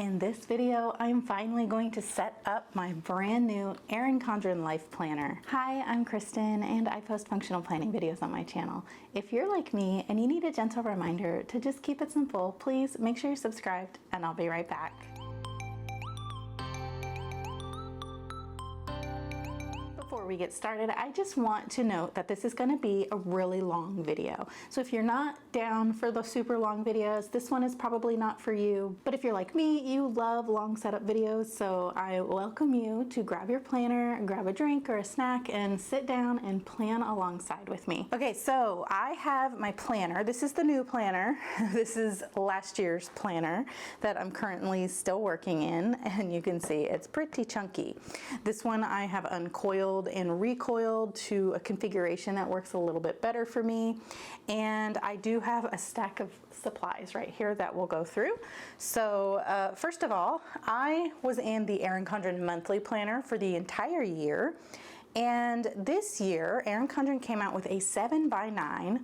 In this video, I'm finally going to set up my brand new Erin Condren LifePlanner. Hi, I'm Kristen and I post functional planning videos on my channel. If you're like me and you need a gentle reminder to just keep it simple, please make sure you're subscribed and I'll be right back. Before we get started, I just want to note that this is going to be a really long video. So if you're not down for the super long videos, this one is probably not for you. But if you're like me, you love long setup videos, so I welcome you to grab your planner, grab a drink or a snack, and sit down and plan alongside with me. Okay, so I have my planner. This is the new planner. This is last year's planner that I'm currently still working in, and you can see it's pretty chunky. This one I have uncoiled and recoiled to a configuration that works a little bit better for me. And I do have a stack of supplies right here that we'll go through. So first of all, I was in the Erin Condren monthly planner for the entire year. And this year, Erin Condren came out with a 7x9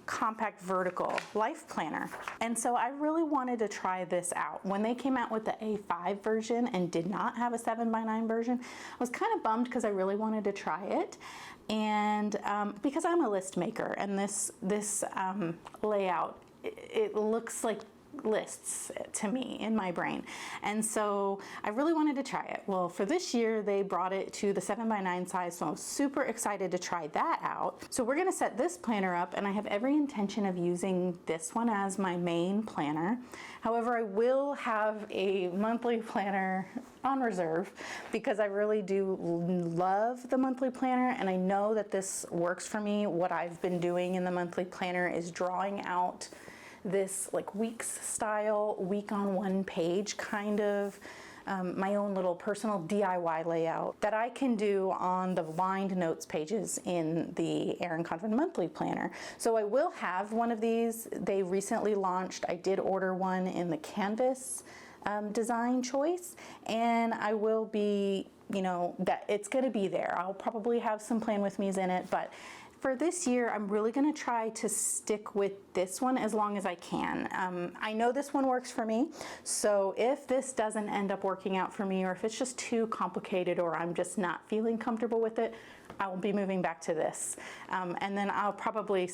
compact vertical life planner, and so I really wanted to try this out. When they came out with the A5 version and did not have a 7x9 version, I was kind of bummed because I really wanted to try it, and because I'm a list maker, and this layout, it looks like lists to me in my brain, and so I really wanted to try it. Well, for this year they brought it to the 7x9 size, so I was super excited to try that out. So we're going to set this planner up, and I have every intention of using this one as my main planner. However, I will have a monthly planner on reserve because I really do love the monthly planner, and I know that this works for me. What I've been doing in the monthly planner is drawing out this like weeks style, week on one page kind of my own little personal DIY layout that I can do on the lined notes pages in the Erin Condren monthly planner. So I will have one of these. They recently launched. I did order one in the canvas design choice, and I will be, that it's going to be there. I'll probably have some plan with me's in it, but for this year, I'm really going to try to stick with this one as long as I can. I know this one works for me, so if this doesn't end up working out for me, or if it's just too complicated, or I'm just not feeling comfortable with it, I will be moving back to this. And then I'll probably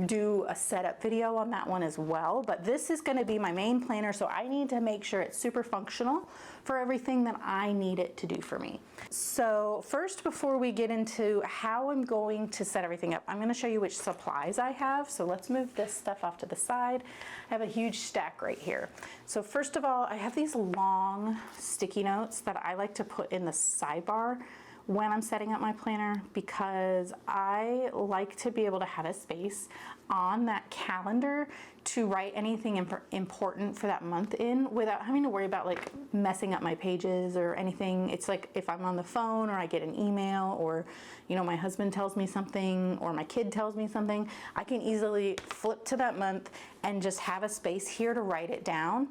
do a setup video on that one as well, but this is going to be my main planner, so I need to make sure it's super functional for everything that I need it to do for me. So first, before we get into how I'm going to set everything up, I'm going to show you which supplies I have. So let's move this stuff off to the side. I have a huge stack right here. So first of all, I have these long sticky notes that I like to put in the sidebar when I'm setting up my planner, because I like to be able to have a space on that calendar to write anything important for that month in without having to worry about like messing up my pages or anything. It's like if I'm on the phone or I get an email, or my husband tells me something or my kid tells me something, I can easily flip to that month and just have a space here to write it down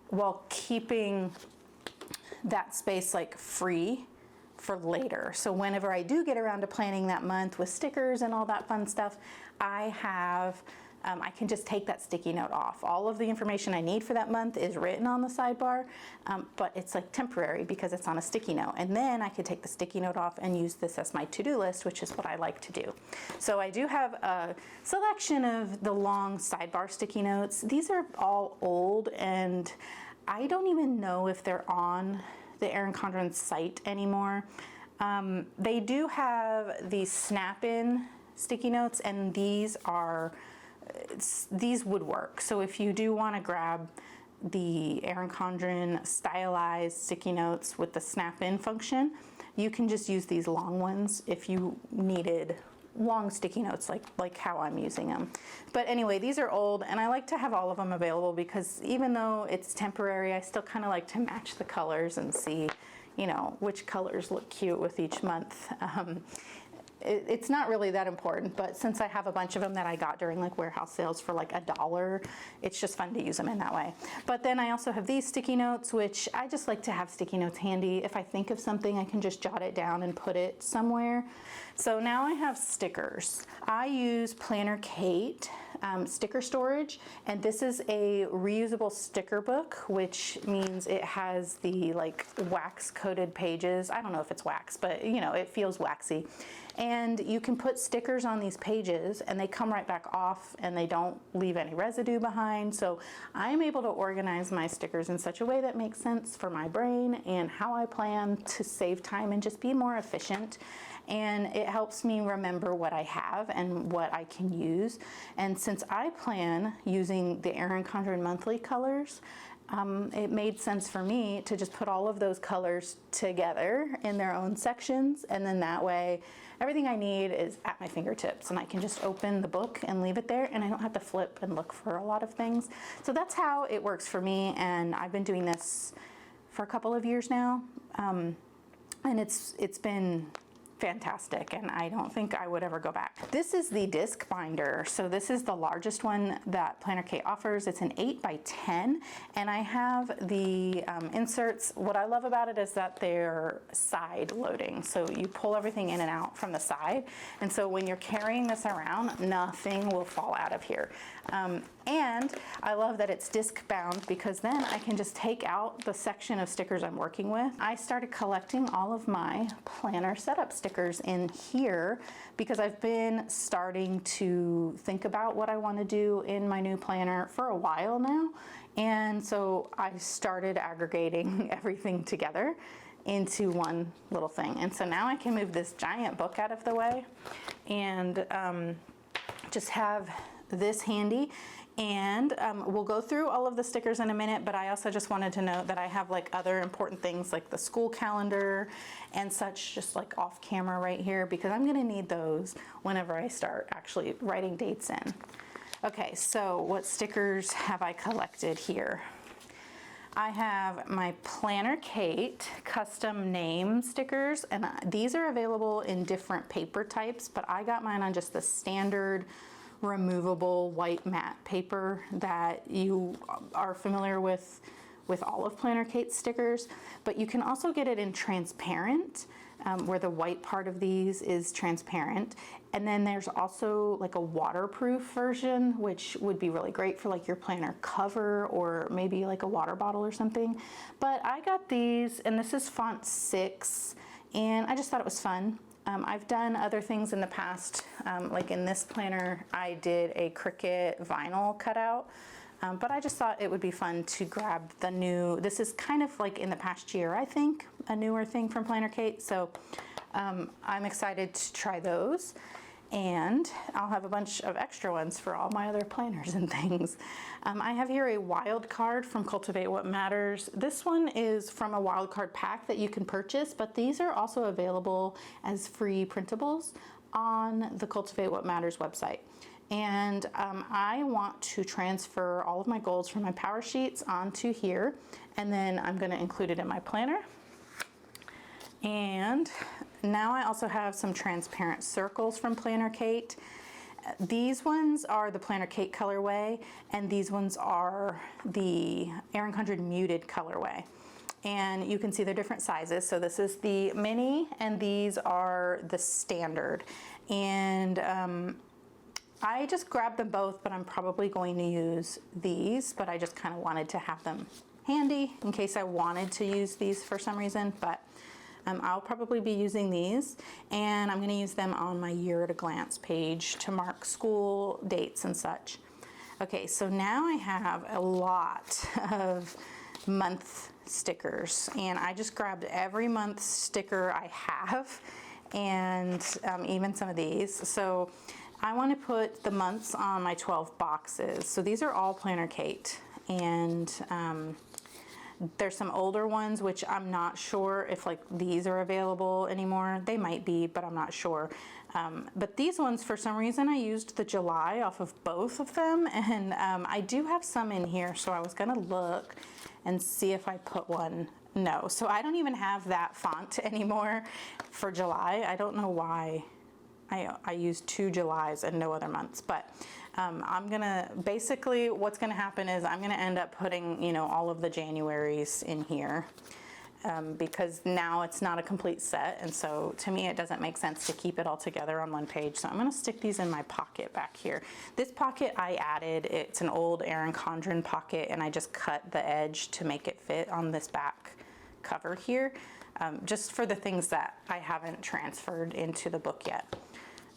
while keeping that space like free for later. So whenever I do get around to planning that month with stickers and all that fun stuff, I can just take that sticky note off. All of the information I need for that month is written on the sidebar, but it's like temporary because it's on a sticky note. And then I could take the sticky note off and use this as my to-do list, which is what I like to do. So I do have a selection of the long sidebar sticky notes. These are all old, and I don't even know if they're on the Erin Condren site anymore. They do have these snap-in sticky notes, and these would work. So if you do want to grab the Erin Condren stylized sticky notes with the snap-in function, you can just use these long ones if you needed long sticky notes like how I'm using them. But anyway, these are old, and I like to have all of them available because even though it's temporary, I still kind of like to match the colors and see which colors look cute with each month. it's not really that important, but since I have a bunch of them that I got during like warehouse sales for like $1, it's just fun to use them in that way. But then I also have these sticky notes, which I just like to have sticky notes handy. If I think of something, I can just jot it down and put it somewhere. So now I have stickers. I use Planner Kate sticker storage, and this is a reusable sticker book, which means it has the like wax coated pages. I don't know if it's wax, but you know, it feels waxy. And you can put stickers on these pages and they come right back off and they don't leave any residue behind. So I'm able to organize my stickers in such a way that makes sense for my brain and how I plan to save time and just be more efficient. And it helps me remember what I have and what I can use. And since I plan using the Erin Condren monthly colors, it made sense for me to just put all of those colors together in their own sections, and then that way everything I need is at my fingertips and I can just open the book and leave it there, and I don't have to flip and look for a lot of things. So that's how it works for me, and I've been doing this for a couple of years now, and it's been fantastic, and I don't think I would ever go back. This is the disc binder. So this is the largest one that Planner Kate offers. It's an 8x10, and I have the inserts. What I love about it is that they're side loading. So you pull everything in and out from the side. And so when you're carrying this around, nothing will fall out of here. And I love that it's disc bound, because then I can just take out the section of stickers I'm working with. I started collecting all of my planner setup stickers in here because I've been starting to think about what I want to do in my new planner for a while now. And so I started aggregating everything together into one little thing. And so now I can move this giant book out of the way and just have this handy. And we'll go through all of the stickers in a minute, but I also just wanted to note that I have like other important things like the school calendar and such, just like off camera right here, because I'm gonna need those whenever I start actually writing dates in. Okay, so what stickers have I collected here? I have my Planner Kate custom name stickers, and these are available in different paper types, but I got mine on just the standard removable white matte paper that you are familiar with all of Planner Kate's stickers, but you can also get it in transparent, where the white part of these is transparent. And then there's also like a waterproof version, which would be really great for like your planner cover or maybe like a water bottle or something. But I got these, and this is font 6, and I just thought it was fun. I've done other things in the past, like in this planner, I did a Cricut vinyl cutout, but I just thought it would be fun to grab the new, this is kind of like in the past year, I think, a newer thing from Planner Kate, so I'm excited to try those. And I'll have a bunch of extra ones for all my other planners and things. I have here a wild card from Cultivate What Matters. This one is from a wild card pack that you can purchase, but these are also available as free printables on the Cultivate What Matters website. And I want to transfer all of my goals from my power sheets onto here, and then I'm going to include it in my planner. And now I also have some transparent circles from Planner Kate. These ones are the Planner Kate colorway, and these ones are the Erin Condren muted colorway. And you can see they're different sizes. So this is the mini, and these are the standard. And I just grabbed them both, but I'm probably going to use these, but I just kind of wanted to have them handy in case I wanted to use these for some reason. But I'll probably be using these, and I'm going to use them on my year at a glance page to mark school dates and such. Okay, so now I have a lot of month stickers, and I just grabbed every month sticker I have, and even some of these. So I want to put the months on my 12 boxes. So these are all Planner Kate, and there's some older ones, which I'm not sure if like these are available anymore. They might be, but I'm not sure. But these ones, for some reason, I used the July off of both of them. And I do have some in here, so I was gonna look and see if I put one. No, so I don't even have that font anymore for July. I don't know why I used 2 Julys and no other months, but I'm gonna, basically what's gonna happen is I'm gonna end up putting, you know, all of the Januaries in here. Because now it's not a complete set, and so to me it doesn't make sense to keep it all together on one page. So I'm going to stick these in my pocket back here. This pocket I added, it's an old Erin Condren pocket, and I just cut the edge to make it fit on this back cover here, just for the things that I haven't transferred into the book yet.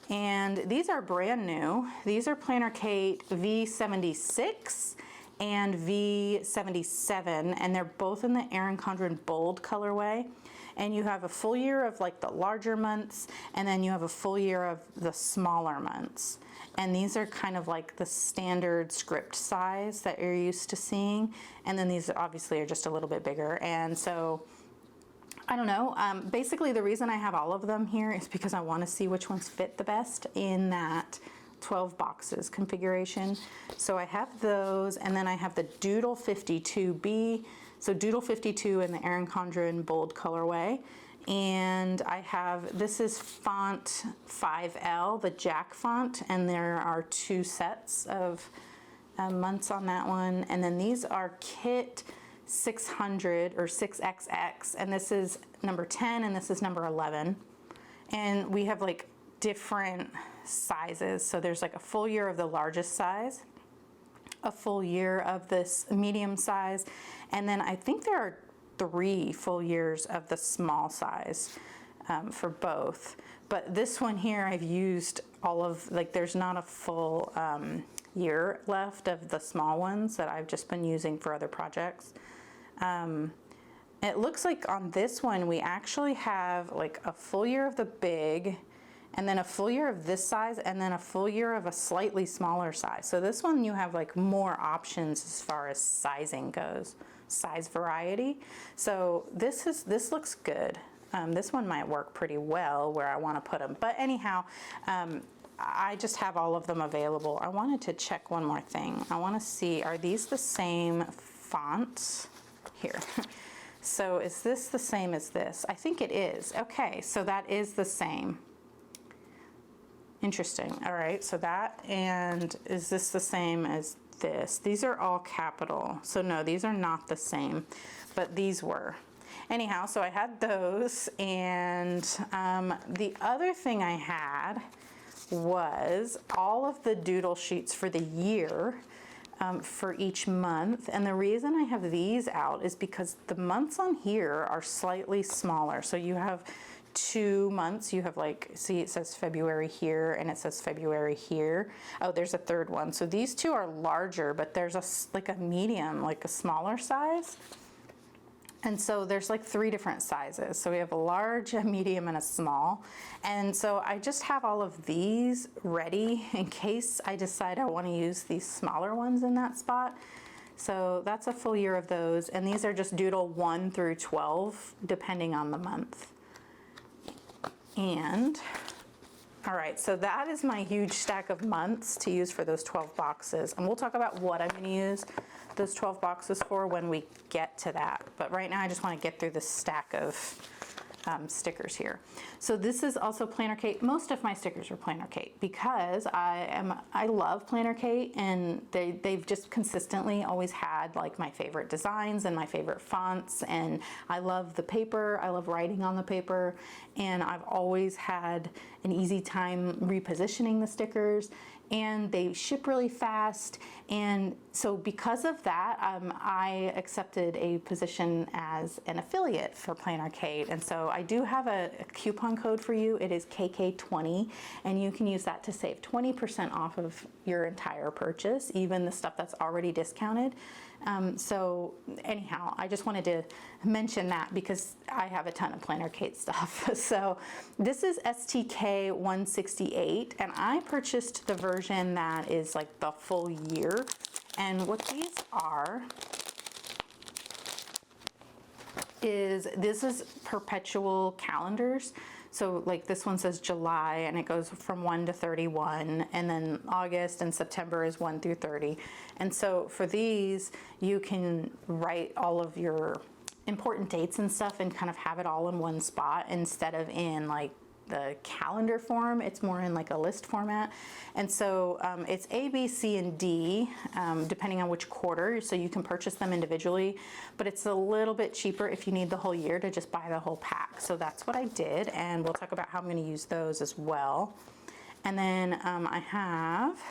And these are brand new. These are Planner Kate V76 and V77, and they're both in the Erin Condren Bold colorway. And you have a full year of like the larger months, and then you have a full year of the smaller months. And these are kind of like the standard script size that you're used to seeing. And then these obviously are just a little bit bigger. And so, I don't know, basically the reason I have all of them here is because I want to see which ones fit the best in that 12 boxes configuration. So I have those, and then I have the Doodle 52B. So Doodle 52 in the Erin Condren Bold colorway. And I have, this is font 5L, the Jack font, and there are 2 sets of months on that one. And then these are Kit 600 or 6XX, and this is number 10 and this is number 11. And we have like different sizes. So there's like a full year of the largest size, a full year of this medium size, and then I think there are 3 full years of the small size for both. But this one here I've used all of, like there's not a full year left of the small ones that I've just been using for other projects. It looks like on this one we actually have like a full year of the big, and then a full year of this size, and then a full year of a slightly smaller size. So this one you have like more options as far as sizing goes, size variety. So this looks good. This one might work pretty well where I want to put them. But anyhow, I just have all of them available. I wanted to check one more thing. I want to see, are these the same fonts? Here. So is this the same as this? I think it is. Okay, so that is the same. Interesting. All right, so that, and is this the same as this? These are all capital. So no, these are not the same, but these were. Anyhow, so I had those, and the other thing I had was all of the doodle sheets for the year for each month. And the reason I have these out is because the months on here are slightly smaller. So you have 2 months, you have like, see it says February here and it says February here. Oh, there's a 3rd one. So these 2 are larger, but there's like a medium, like a smaller size. And so there's like 3 different sizes. So we have a large, a medium, and a small. And so I just have all of these ready in case I decide I want to use these smaller ones in that spot. So that's a full year of those. And these are just doodle 1 through 12, depending on the month. And all right, so that is my huge stack of months to use for those 12 boxes. And we'll talk about what I'm going to use those 12 boxes for when we get to that. But right now I just want to get through this stack of stickers here. So this is also Planner Kate. Most of my stickers are Planner Kate because I love Planner Kate, and they've just consistently always had like my favorite designs and my favorite fonts, and I love the paper. I love writing on the paper, and I've always had an easy time repositioning the stickers, and they ship really fast. And so because of that, I accepted a position as an affiliate for Planner Kate. And so I do have a coupon code for you. It is KK20, and you can use that to save 20% off of your entire purchase, even the stuff that's already discounted. So anyhow, I just wanted to mention that because I have a ton of Planner Kate stuff. So this is STK 168, and I purchased the version that is like the full year. And what these are is, this is perpetual calendars. So like this one says July, and it goes from 1 to 31, and then August and September is 1 through 30. And so for these, you can write all of your important dates and stuff and kind of have it all in one spot instead of in like the calendar form. It's more in like a list format. And so it's A, B, C, and D, depending on which quarter. So you can purchase them individually, but it's a little bit cheaper if you need the whole year to just buy the whole pack. So that's what I did. And we'll talk about how I'm going to use those as well. And then I have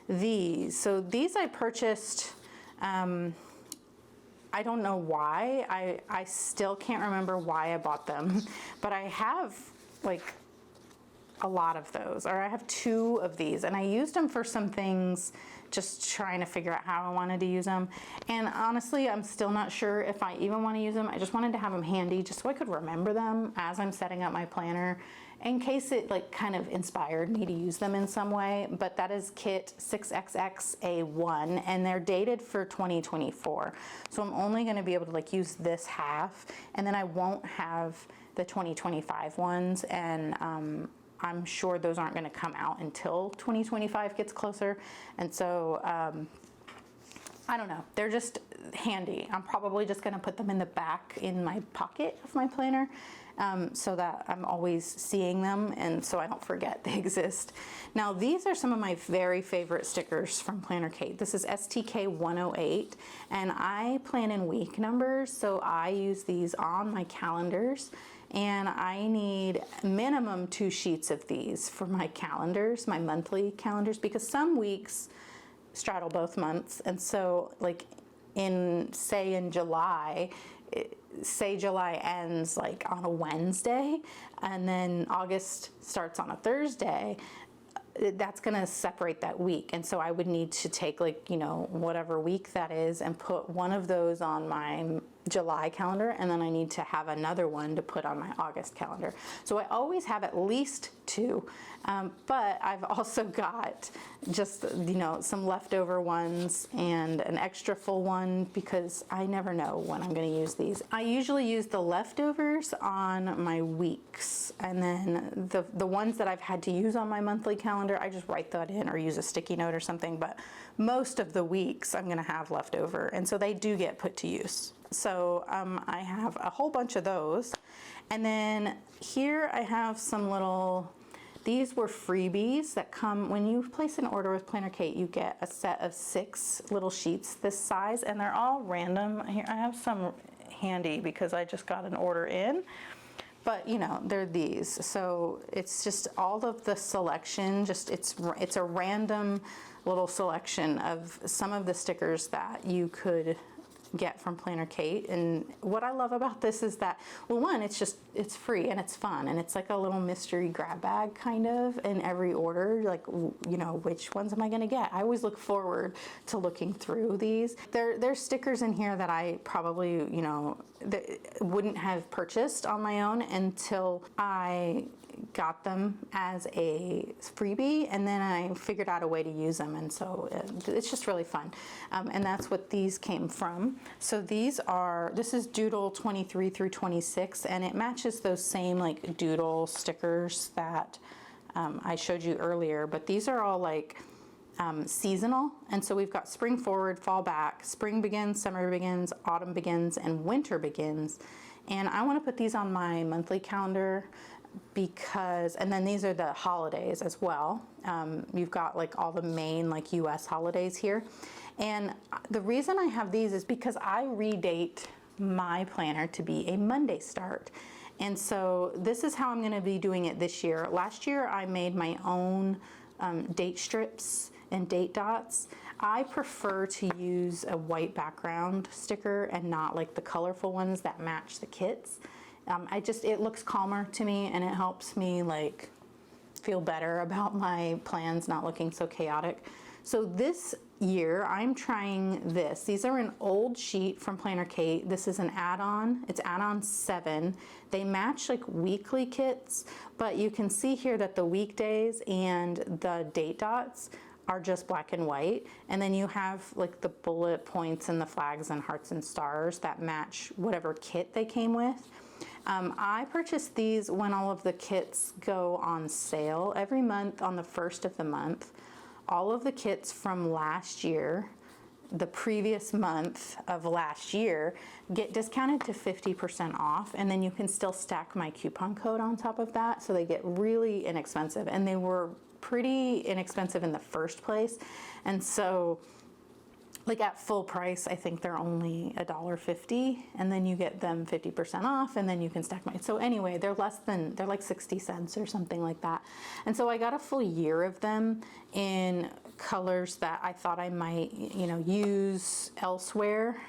these. So these I purchased, I don't know why. I still can't remember why I bought them, but I have like a lot of those, or I have 2 of these, and I used them for some things, just trying to figure out how I wanted to use them. And honestly, I'm still not sure if I even want to use them. I just wanted to have them handy just so I could remember them as I'm setting up my planner, in case it like kind of inspired me to use them in some way. But that is kit 6XXA1, and they're dated for 2024. So I'm only going to be able to like use this half, and then I won't have the 2025 ones, and I'm sure those aren't going to come out until 2025 gets closer. And so I don't know, they're just handy. I'm probably just going to put them in the back in my pocket of my planner, so that I'm always seeing them and so I don't forget they exist. Now these are some of my very favorite stickers from Planner Kate. This is STK 108, and I plan in week numbers, so I use these on my calendars. And I need minimum 2 sheets of these for my calendars, my monthly calendars, because some weeks straddle both months. And so like in July, say July ends like on a Wednesday, and then August starts on a Thursday, that's going to separate that week. And so I would need to take like, you know, whatever week that is and put one of those on my July calendar, and then I need to have another one to put on my August calendar. So I always have at least 2, but I've also got just, you know, some leftover ones and an extra full one, because I never know when I'm going to use these. I usually use the leftovers on my weeks, and then the ones that I've had to use on my monthly calendar, I just write that in or use a sticky note or something. But most of the weeks I'm going to have leftover, and so they do get put to use. So I have a whole bunch of those. And then here I have some little, these were freebies that come, when you place an order with Planner Kate, you get a set of 6 little sheets this size, and they're all random. Here, I have some handy because I just got an order in. But you know, they're these. So it's just all of the selection, just it's a random little selection of some of the stickers that you could get from Planner Kate. And what I love about this is that, well, one, it's free and it's fun, and it's like a little mystery grab bag kind of in every order, like, you know, which ones am I going to get? I always look forward to looking through these. There's stickers in here that I probably, you know, wouldn't have purchased on my own until I got them as a freebie, and then I figured out a way to use them, and so it's just really fun. And that's what these came from. So this is Doodle 23 through 26, and it matches those same like Doodle stickers that I showed you earlier, but these are all like seasonal. And so we've got spring forward, fall back, spring begins, summer begins, autumn begins, and winter begins. And I want to put these on my monthly calendar because, and then these are the holidays as well. You've got like all the main like US holidays here. And the reason I have these is because I redate my planner to be a Monday start. And so this is how I'm going to be doing it this year. Last year I made my own date strips and date dots. I prefer to use a white background sticker and not like the colorful ones that match the kits. It looks calmer to me, and it helps me like feel better about my plans not looking so chaotic. So this year I'm trying this. These are an old sheet from Planner Kate. This is an add-on. It's add-on 7. They match like weekly kits, but you can see here that the weekdays and the date dots are just black and white, and then you have like the bullet points and the flags and hearts and stars that match whatever kit they came with. I purchased these when all of the kits go on sale every month on the 1st of the month. All of the kits from last year the previous month of last year get discounted to 50% off, and then you can still stack my coupon code on top of that, so they get really inexpensive. And they were pretty inexpensive in the first place, and so like at full price, I think they're only $1.50, and then you get them 50% off, and then you can stack my, so anyway, they're like 60 cents or something like that. And so I got a full year of them in colors that I thought I might, use elsewhere.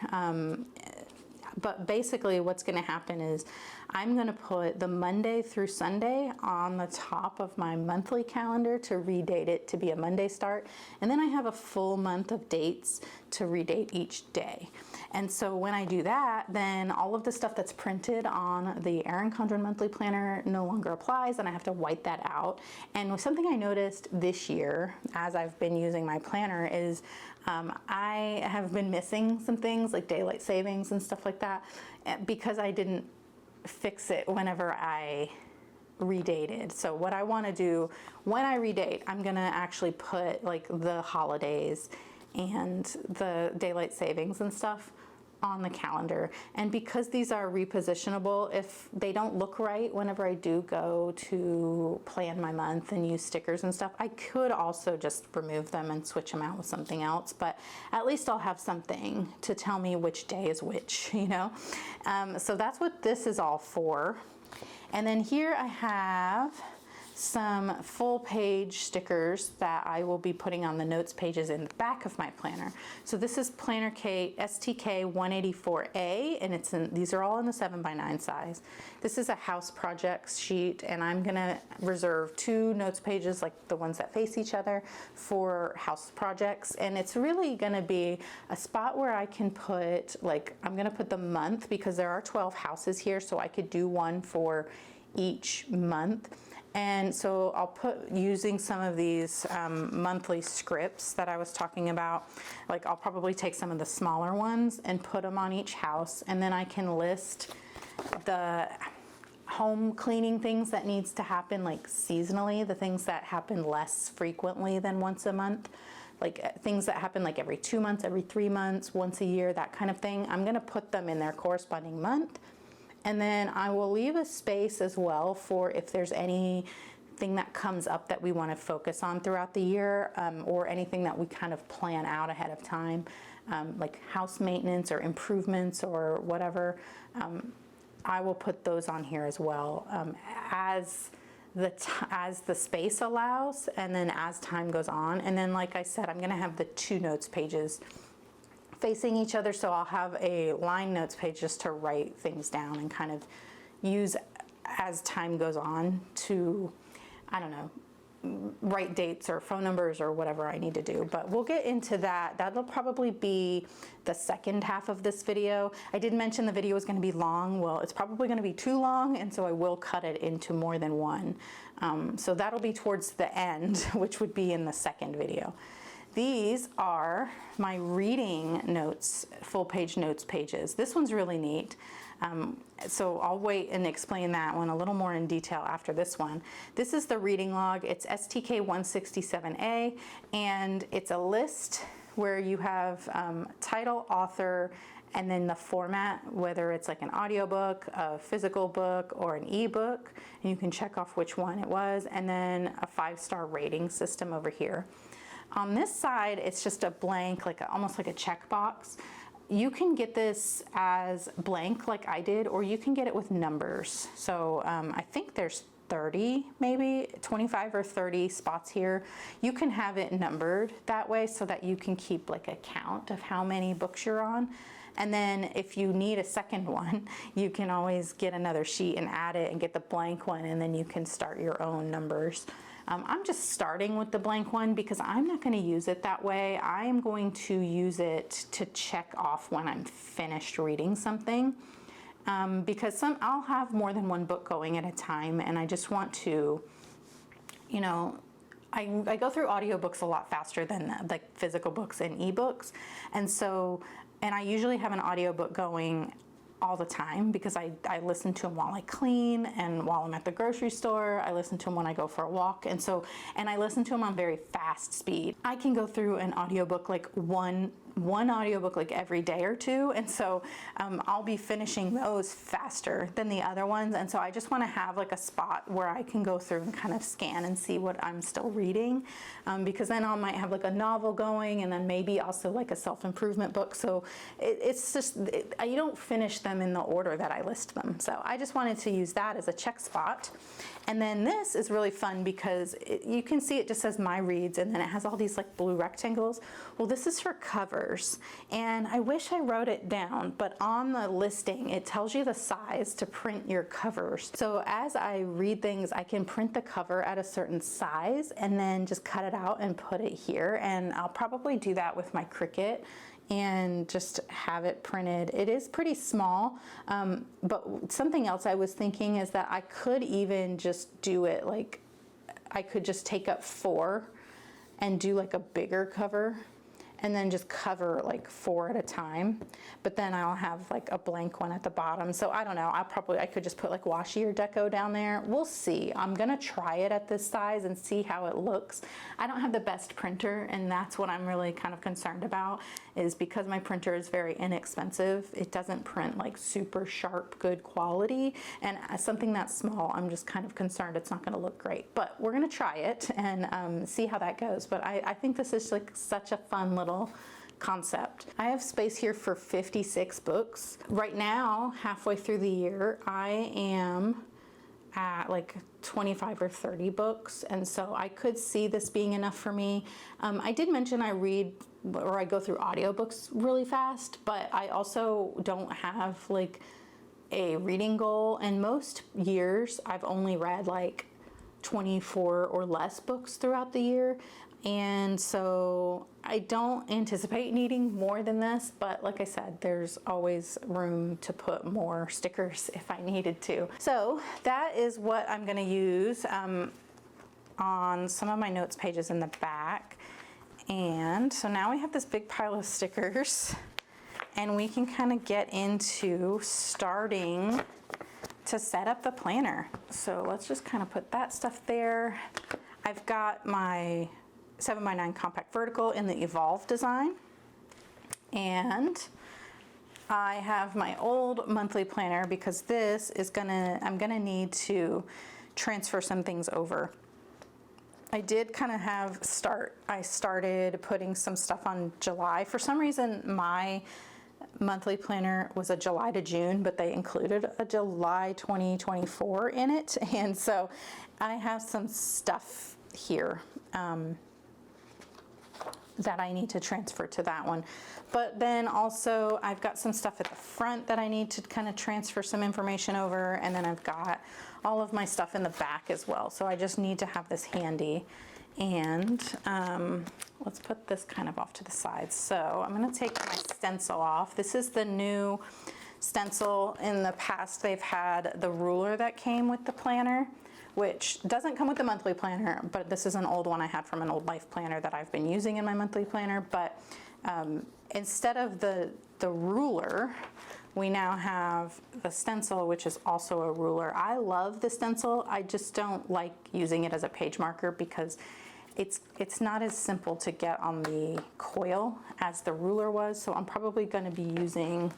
But basically what's going to happen is I'm going to put the Monday through Sunday on the top of my monthly calendar to redate it to be a Monday start. And then I have a full month of dates to redate each day. And so when I do that, then all of the stuff that's printed on the Erin Condren Monthly Planner no longer applies, and I have to wipe that out. And something I noticed this year as I've been using my planner is I have been missing some things like daylight savings and stuff like that because I didn't fix it whenever I redated. So what I want to do when I redate, I'm going to actually put like the holidays and the daylight savings and stuff on the calendar. And because these are repositionable, if they don't look right whenever I do go to plan my month and use stickers and stuff, I could also just remove them and switch them out with something else, but at least I'll have something to tell me which day is which, so that's what this is all for. And then here I have some full page stickers that I will be putting on the notes pages in the back of my planner. So this is Planner K STK 184A, and these are all in the 7x9 size. This is a house projects sheet, and I'm gonna reserve 2 notes pages, like the ones that face each other, for house projects. And it's really gonna be a spot where I can put, I'm gonna put the month, because there are 12 houses here, so I could do one for each month. And so I'll put, using some of these monthly scripts that I was talking about, I'll probably take some of the smaller ones and put them on each house, and then I can list the home cleaning things that needs to happen seasonally, the things that happen less frequently than once a month, things that happen every 2 months, every 3 months, once a year, that kind of thing. I'm gonna put them in their corresponding month. And then I will leave a space as well for if there's anything that comes up that we want to focus on throughout the year, or anything that we kind of plan out ahead of time, like house maintenance or improvements or whatever. I will put those on here as well, as the space allows, and then as time goes on. And then, like I said, I'm going to have the 2 notes pages facing each other, so I'll have a line notes page just to write things down and kind of use as time goes on to, I don't know, write dates or phone numbers or whatever I need to do. But we'll get into that. That'll probably be the second half of this video. I did mention the video is going to be long. Well, it's probably going to be too long, and so I will cut it into more than one. So that'll be towards the end, which would be in the second video. These are my reading notes, full page notes pages. This one's really neat. So I'll wait and explain that one a little more in detail after this one. This is the reading log. It's STK 167A, and it's a list where you have title, author, and then the format, whether it's like an audiobook, a physical book, or an ebook, and you can check off which one it was, and then a 5-star rating system over here. On this side, it's just a blank, almost like a checkbox. You can get this as blank like I did, or you can get it with numbers. So I think there's 30, maybe 25 or 30 spots here. You can have it numbered that way so that you can keep a count of how many books you're on. And then if you need a second one, you can always get another sheet and add it and get the blank one, and then you can start your own numbers. I'm just starting with the blank one because I'm not going to use it that way. I am going to use it to check off when I'm finished reading something, because I'll have more than one book going at a time, and I just want to, I go through audiobooks a lot faster than physical books and ebooks, and I usually have an audiobook going all the time because I listen to them while I clean, and while I'm at the grocery store. I listen to them when I go for a walk, and I listen to them on very fast speed. I can go through an audiobook one one audiobook like every day or two, and so I'll be finishing those faster than the other ones, and so I just want to have like a spot where I can go through and kind of scan and see what I'm still reading, because then I might have like a novel going and then maybe also like a self-improvement book. So it's just, you don't finish them in the order that I list them. So I just wanted to use that as a check spot. And then this is really fun because you can see it just says my reads, and then it has all these like blue rectangles. Well, this is for covers, and I wish I wrote it down, but on the listing it tells you the size to print your covers. So as I read things, I can print the cover at a certain size and then just cut it out and put it here, and I'll probably do that with my Cricut and just have it printed. It is pretty small, but something else I was thinking is that I could even just do it like, I could just take up 4 and do like a bigger cover, and then just cover like 4 at a time, but then I'll have like a blank one at the bottom. So I don't know, I could just put like washi or deco down there. We'll see. I'm gonna try it at this size and see how it looks. I don't have the best printer, and that's what I'm really kind of concerned about, is because my printer is very inexpensive, it doesn't print like super sharp, good quality, and as something that's small, I'm just kind of concerned it's not gonna look great. But we're gonna try it and see how that goes. But I think this is like such a fun little concept. I have space here for 56 books. Right now, halfway through the year, I am at like 25 or 30 books, and so I could see this being enough for me. I did mention I read, or I go through audiobooks really fast, but I also don't have like a reading goal, and most years I've only read like 24 or less books throughout the year. And so I don't anticipate needing more than this, but like I said, there's always room to put more stickers if I needed to. So that is what I'm gonna use on some of my notes pages in the back. And so now we have this big pile of stickers, and we can kind of get into starting to set up the planner. So let's just kind of put that stuff there. I've got my 7x9 compact vertical in the Evolve design, and I have my old monthly planner because this is I'm gonna need to transfer some things over. I did kind of I started putting some stuff on July. For some reason, my monthly planner was a July to June, but they included a July 2024 in it, and so I have some stuff here that I need to transfer to that one. But then also I've got some stuff at the front that I need to kind of transfer some information over, and then I've got all of my stuff in the back as well. So I just need to have this handy. And let's put this kind of off to the side. So I'm gonna take my stencil off. This is the new stencil. In the past, they've had the ruler that came with the planner, which doesn't come with the monthly planner, but this is an old one I had from an old life planner that I've been using in my monthly planner. But instead of the ruler, we now have the stencil, which is also a ruler. I love the stencil. I just don't like using it as a page marker because it's not as simple to get on the coil as the ruler was. So I'm probably going to be using,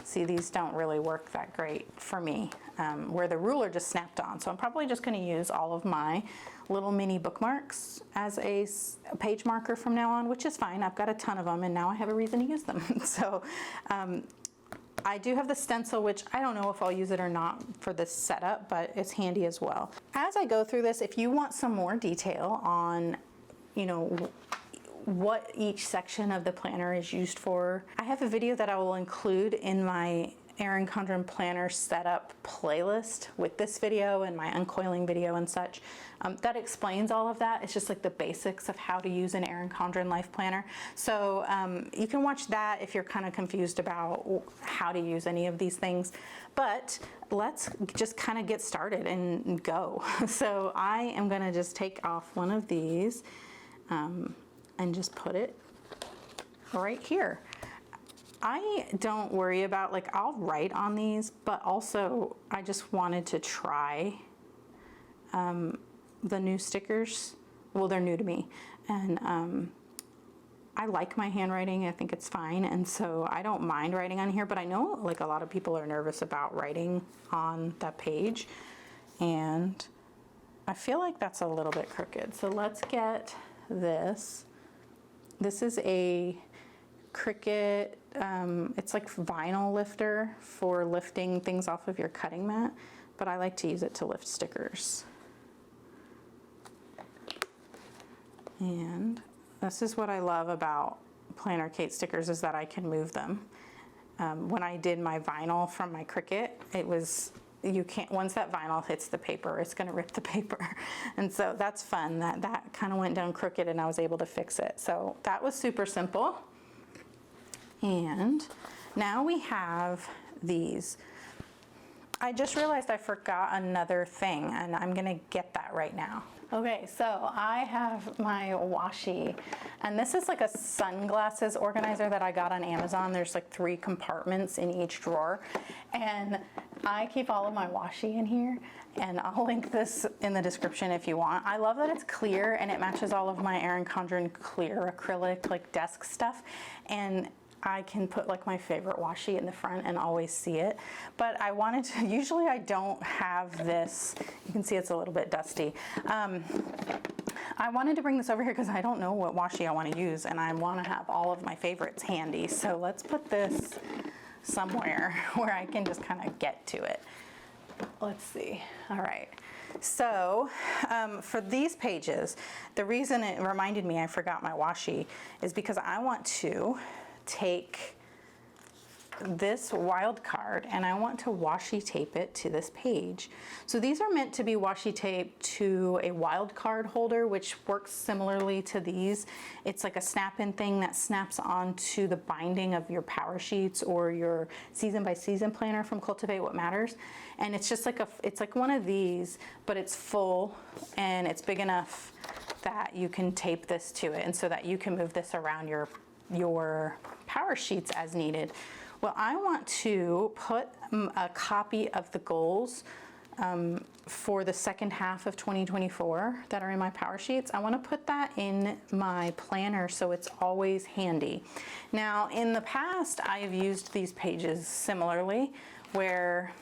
see, these don't really work that great for me, where the ruler just snapped on. So I'm probably just going to use all of my little mini bookmarks as a page marker from now on, which is fine. I've got a ton of them, and now I have a reason to use them. So I do have the stencil, which I don't know if I'll use it or not for this setup, but it's handy as well. As I go through this, if you want some more detail on, you know, what each section of the planner is used for, I have a video that I will include in my Erin Condren Planner setup playlist with this video and my uncoiling video and such. That explains all of that. It's just like the basics of how to use an Erin Condren Life Planner. So you can watch that if you're kind of confused about how to use any of these things. But let's just kind of get started and go. So I am going to just take off one of these and just put it right here. I don't worry about, like, I'll write on these, but also I just wanted to try the new stickers. Well, they're new to me, and I like my handwriting. I think it's fine. And so I don't mind writing on here, but I know like a lot of people are nervous about writing on that page. And I feel like that's a little bit crooked. So let's get this. This is a Cricut, it's like vinyl lifter for lifting things off of your cutting mat, but I like to use it to lift stickers. And this is what I love about Planner Kate stickers, is that I can move them. When I did my vinyl from my Cricut, it was, you can't, once that vinyl hits the paper, it's gonna rip the paper. And so that's fun, that kind of went down crooked and I was able to fix it. So that was super simple. And now we have these. I just realized I forgot another thing and I'm gonna get that right now. Okay, so I have my washi, and this is like a sunglasses organizer that I got on Amazon. There's like 3 compartments in each drawer, and I keep all of my washi in here, and I'll link this in the description if you want. I love that it's clear and it matches all of my Erin Condren clear acrylic like desk stuff, and I can put like my favorite washi in the front and always see it. But I wanted to, usually I don't have this. You can see it's a little bit dusty. I wanted to bring this over here because I don't know what washi I want to use, and I want to have all of my favorites handy. So let's put this somewhere where I can just kind of get to it. Let's see. All right. So for these pages, the reason it reminded me I forgot my washi is because I want to take this wild card and I want to washi tape it to this page. So these are meant to be washi taped to a wild card holder, which works similarly to these. It's like a snap-in thing that snaps onto the binding of your power sheets or your season by season planner from Cultivate What Matters. And it's just like it's like one of these, but it's full and it's big enough that you can tape this to it, and so that you can move this around your power sheets as needed. Well, I want to put a copy of the goals for the second half of 2024 that are in my power sheets. I want to put that in my planner so it's always handy. Now, in the past, I have used these pages similarly, where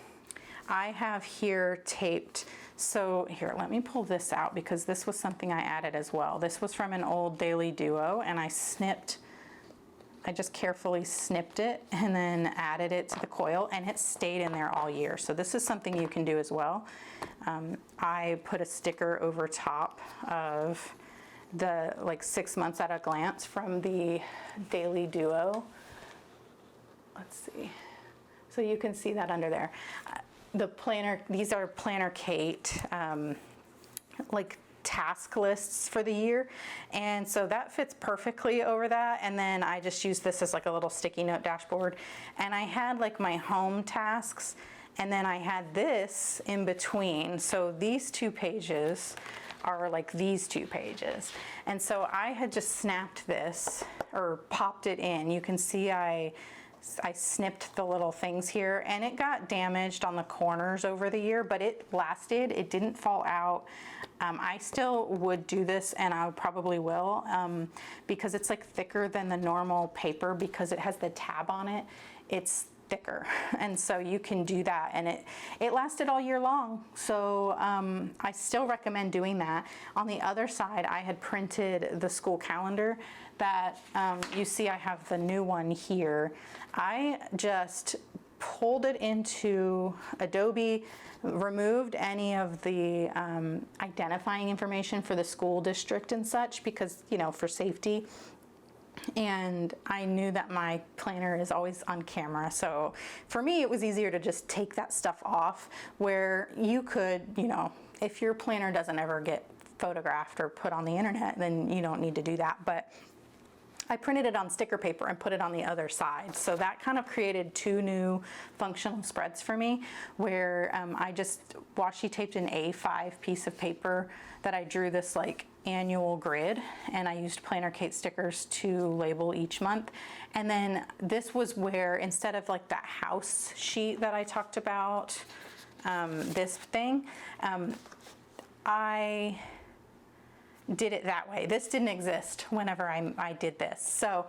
I have here taped. So here, let me pull this out because this was something I added as well. This was from an old Daily Duo, and I just carefully snipped it and then added it to the coil, and it stayed in there all year. So this is something you can do as well. I put a sticker over top of the like 6 months at a glance from the Daily Duo. Let's see. So you can see that under there. The planner, these are Planner Kate, like task lists for the year, and so that fits perfectly over that. And then I just use this as like a little sticky note dashboard, and I had like my home tasks, and then I had this in between. So these 2 pages are like these 2 pages, and so I had just snapped this or popped it in. You can see I snipped the little things here, and it got damaged on the corners over the year, but it lasted. It didn't fall out. I still would do this, and I probably will, because it's like thicker than the normal paper because it has the tab on it. It's thicker, and so you can do that, and it lasted all year long. So I still recommend doing that. On the other side, I had printed the school calendar that you see I have the new one here. I just pulled it into Adobe, removed any of the identifying information for the school district and such, because, you know, for safety. And I knew that my planner is always on camera, so for me it was easier to just take that stuff off, where you could, you know, if your planner doesn't ever get photographed or put on the internet, then you don't need to do that. But I printed it on sticker paper and put it on the other side. So that kind of created 2 new functional spreads for me, where I just washi taped an A5 piece of paper that I drew this like annual grid, and I used Planner Kate stickers to label each month. And then this was where, instead of like that house sheet that I talked about, this thing, did it that way. This didn't exist whenever I did this. So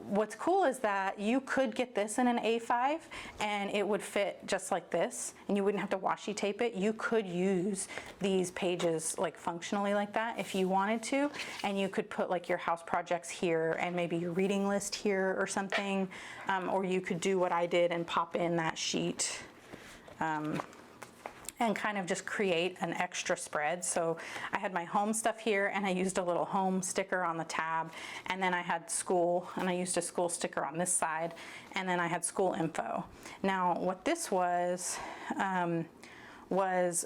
what's cool is that you could get this in an A5 and it would fit just like this, and you wouldn't have to washi tape it. You could use these pages like functionally like that if you wanted to, and you could put like your house projects here and maybe your reading list here or something, or you could do what I did and pop in that sheet and kind of just create an extra spread. So I had my home stuff here, and I used a little home sticker on the tab, and then I had school, and I used a school sticker on this side, and then I had school info. Now what this was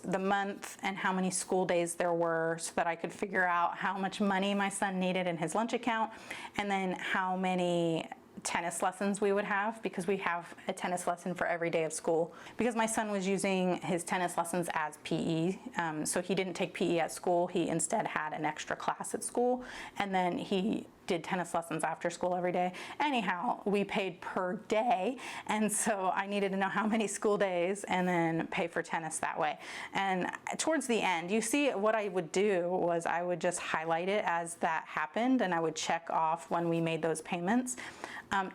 the month and how many school days there were, so that I could figure out how much money my son needed in his lunch account, and then how many tennis lessons we would have, because we have a tennis lesson for every day of school. Because my son was using his tennis lessons as PE, so he didn't take PE at school, he instead had an extra class at school, and then he did tennis lessons after school every day. Anyhow, we paid per day, and so I needed to know how many school days and then pay for tennis that way. And towards the end, you see what I would do was I would just highlight it as that happened, and I would check off when we made those payments.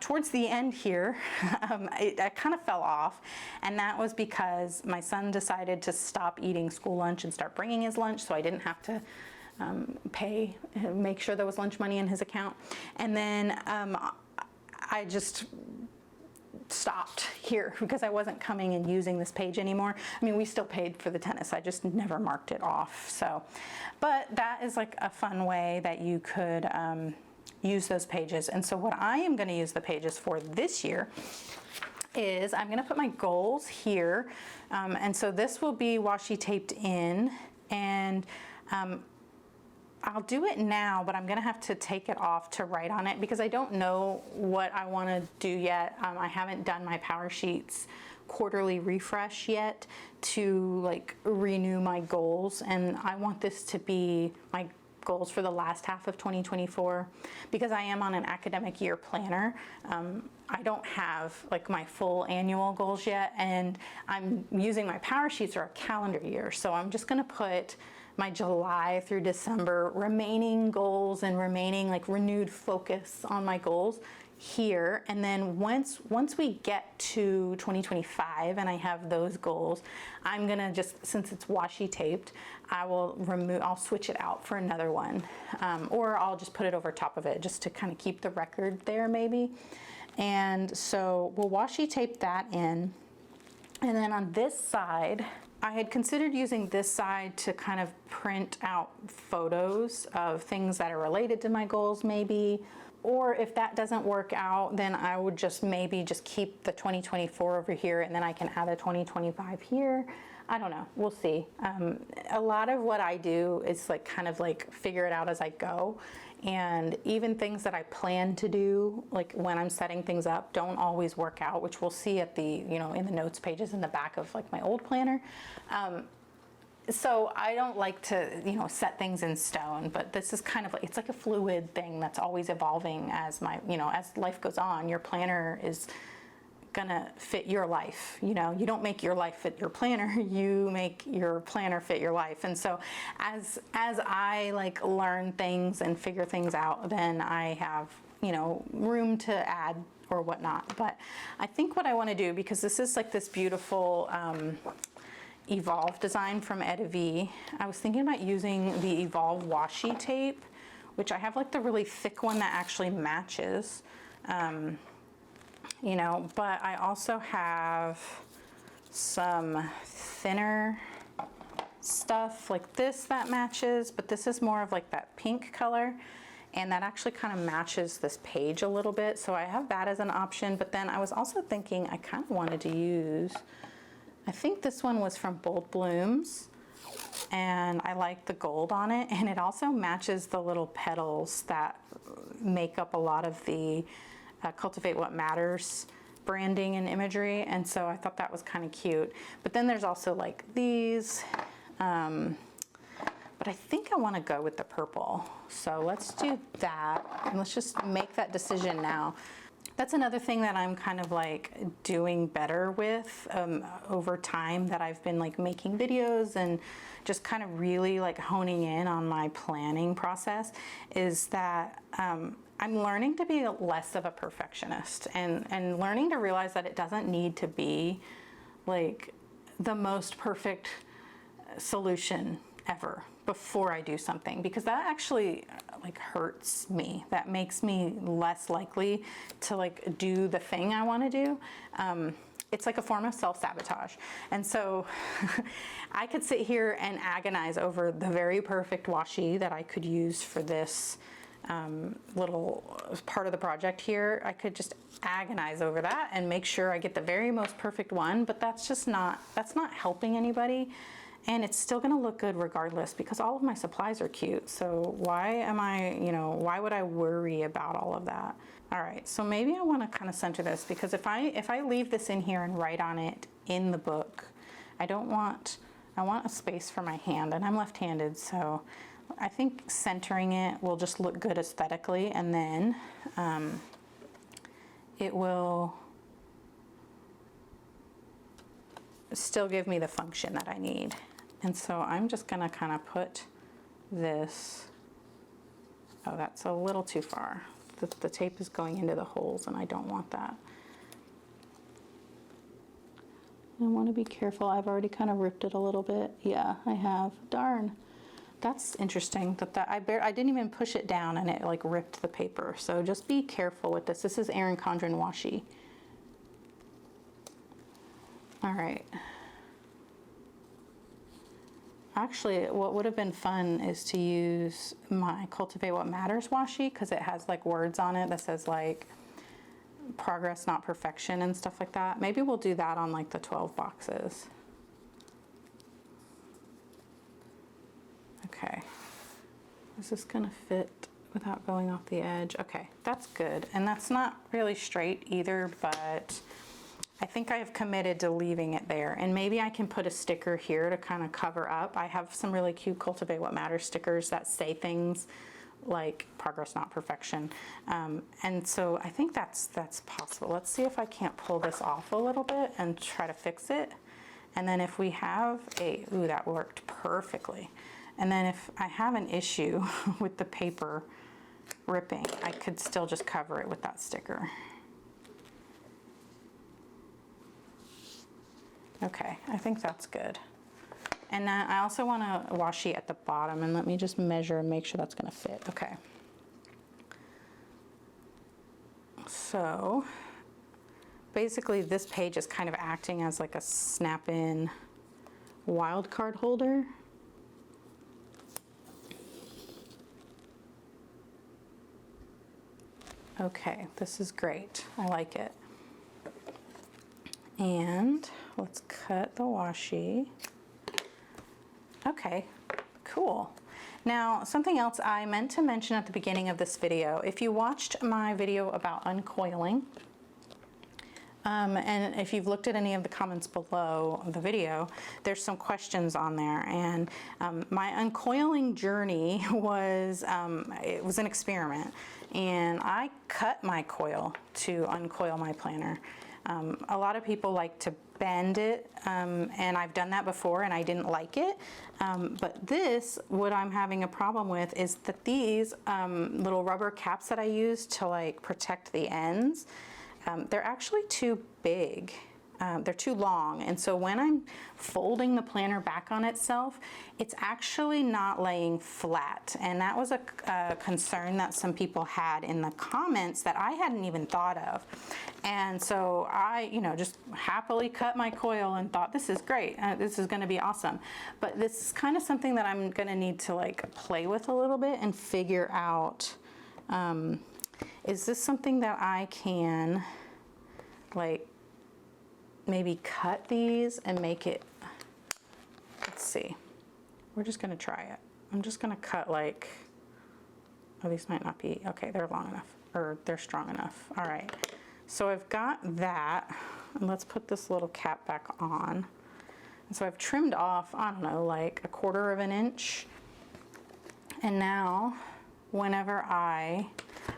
Towards the end here, it kind of fell off, and that was because my son decided to stop eating school lunch and start bringing his lunch, so I didn't have to make sure there was lunch money in his account. And then I just stopped here because I wasn't coming and using this page anymore. I mean, we still paid for the tennis, I just never marked it off. So, but that is like a fun way that you could use those pages. And so what I am going to use the pages for this year is I'm going to put my goals here, and so this will be washi taped in, and I'll do it now, but I'm gonna have to take it off to write on it because I don't know what I want to do yet. I haven't done my Power Sheets quarterly refresh yet to like renew my goals, and I want this to be my goals for the last half of 2024 because I am on an academic year planner. I don't have like my full annual goals yet, and I'm using my Power Sheets or a calendar year, so I'm just gonna put my July through December remaining goals and remaining like renewed focus on my goals here. And then once we get to 2025 and I have those goals, I'm gonna just, since it's washi taped, I'll switch it out for another one, or I'll just put it over top of it just to kind of keep the record there maybe. And so we'll washi tape that in. And then on this side, I had considered using this side to kind of print out photos of things that are related to my goals maybe, or if that doesn't work out, then I would just maybe just keep the 2024 over here, and then I can add a 2025 here. I don't know, we'll see. A lot of what I do is like kind of like figure it out as I go. And even things that I plan to do, like when I'm setting things up, don't always work out, which we'll see at the, in the notes pages in the back of like my old planner. So I don't like to, set things in stone, but this is kind of like, it's like a fluid thing that's always evolving as as life goes on. Your planner is gonna fit your life. You don't make your life fit your planner, you make your planner fit your life. And so as I like learn things and figure things out, then I have room to add or whatnot. But I think what I want to do, because this is like this beautiful Evolve design from EttaVee, I was thinking about using the Evolve washi tape, which I have like the really thick one that actually matches. But I also have some thinner stuff like this that matches, but this is more of like that pink color, and that actually kind of matches this page a little bit. So I have that as an option, but then I was also thinking I kind of wanted to use, I think this one was from Bold Blooms, and I like the gold on it, and it also matches the little petals that make up a lot of the Cultivate What Matters branding and imagery, and so I thought that was kind of cute. But then there's also like these, but I think I want to go with the purple, so let's do that, and let's just make that decision now. That's another thing that I'm kind of like doing better with over time, that I've been like making videos and just kind of really like honing in on my planning process, is that I'm learning to be less of a perfectionist, and learning to realize that it doesn't need to be like the most perfect solution ever before I do something, because that actually like hurts me. That makes me less likely to like do the thing I want to do. It's like a form of self-sabotage. And so I could sit here and agonize over the very perfect washi that I could use for this little part of the project here. I could just agonize over that and make sure I get the very most perfect one, but that's not helping anybody. And it's still gonna look good regardless, because all of my supplies are cute. So why am I, why would I worry about all of that? All right, so maybe I wanna kind of center this, because if I leave this in here and write on it in the book, I want a space for my hand, and I'm left-handed, so I think centering it will just look good aesthetically, and then it will still give me the function that I need. And so I'm just gonna kind of put this, oh, that's a little too far. The tape is going into the holes, and I don't want that. I want to be careful. I've already kind of ripped it a little bit. Yeah, I have. Darn. That's interesting that I didn't even push it down and it like ripped the paper. So just be careful with this. This is Erin Condren washi. All right. Actually, what would have been fun is to use my Cultivate What Matters washi, because it has like words on it that says like progress, not perfection, and stuff like that. Maybe we'll do that on like the 12 boxes. Okay. Is this gonna fit without going off the edge? Okay, that's good. And that's not really straight either, but I think I have committed to leaving it there. And maybe I can put a sticker here to kind of cover up. I have some really cute Cultivate What Matters stickers that say things like progress, not perfection. And so I think that's possible. Let's see if I can't pull this off a little bit and try to fix it. And then if we have ooh, that worked perfectly. And then if I have an issue with the paper ripping, I could still just cover it with that sticker. Okay, I think that's good. And then I also want a washi at the bottom, and let me just measure and make sure that's gonna fit. Okay. So basically this page is kind of acting as like a snap-in wildcard holder. Okay, this is great. I like it. And let's cut the washi. Okay, cool. Now, something else I meant to mention at the beginning of this video, if you watched my video about uncoiling, and if you've looked at any of the comments below the video, there's some questions on there. And my uncoiling journey was, it was an experiment. And I cut my coil to uncoil my planner. A lot of people like to bend it, and I've done that before and I didn't like it. But this, what I'm having a problem with is that these little rubber caps that I use to like protect the ends, they're actually too big. They're too long, and so when I'm folding the planner back on itself, it's actually not laying flat. And that was a concern that some people had in the comments that I hadn't even thought of. And so I, just happily cut my coil and thought, this is great, this is gonna be awesome. But this is kind of something that I'm gonna need to like play with a little bit and figure out, is this something that I can like maybe cut these and make it, let's see, we're just gonna try it. I'm just gonna cut like, oh, these might not be, okay, they're long enough, or they're strong enough. All right, so I've got that, and let's put this little cap back on. And so I've trimmed off, I don't know, like 1/4 of an inch. And now, whenever I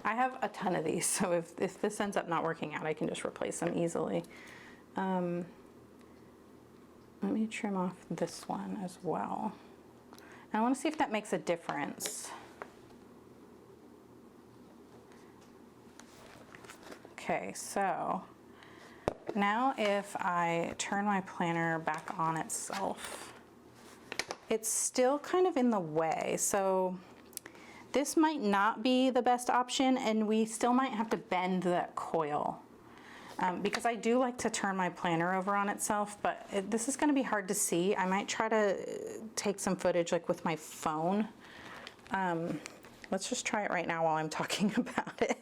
I have a ton of these, so if this ends up not working out, I can just replace them easily. Let me trim off this one as well. And I want to see if that makes a difference. Okay, so now if I turn my planner back on itself, it's still kind of in the way. So this might not be the best option, and we still might have to bend that coil. Because I do like to turn my planner over on itself, but this is gonna be hard to see. I might try to take some footage like with my phone. Let's just try it right now while I'm talking about it.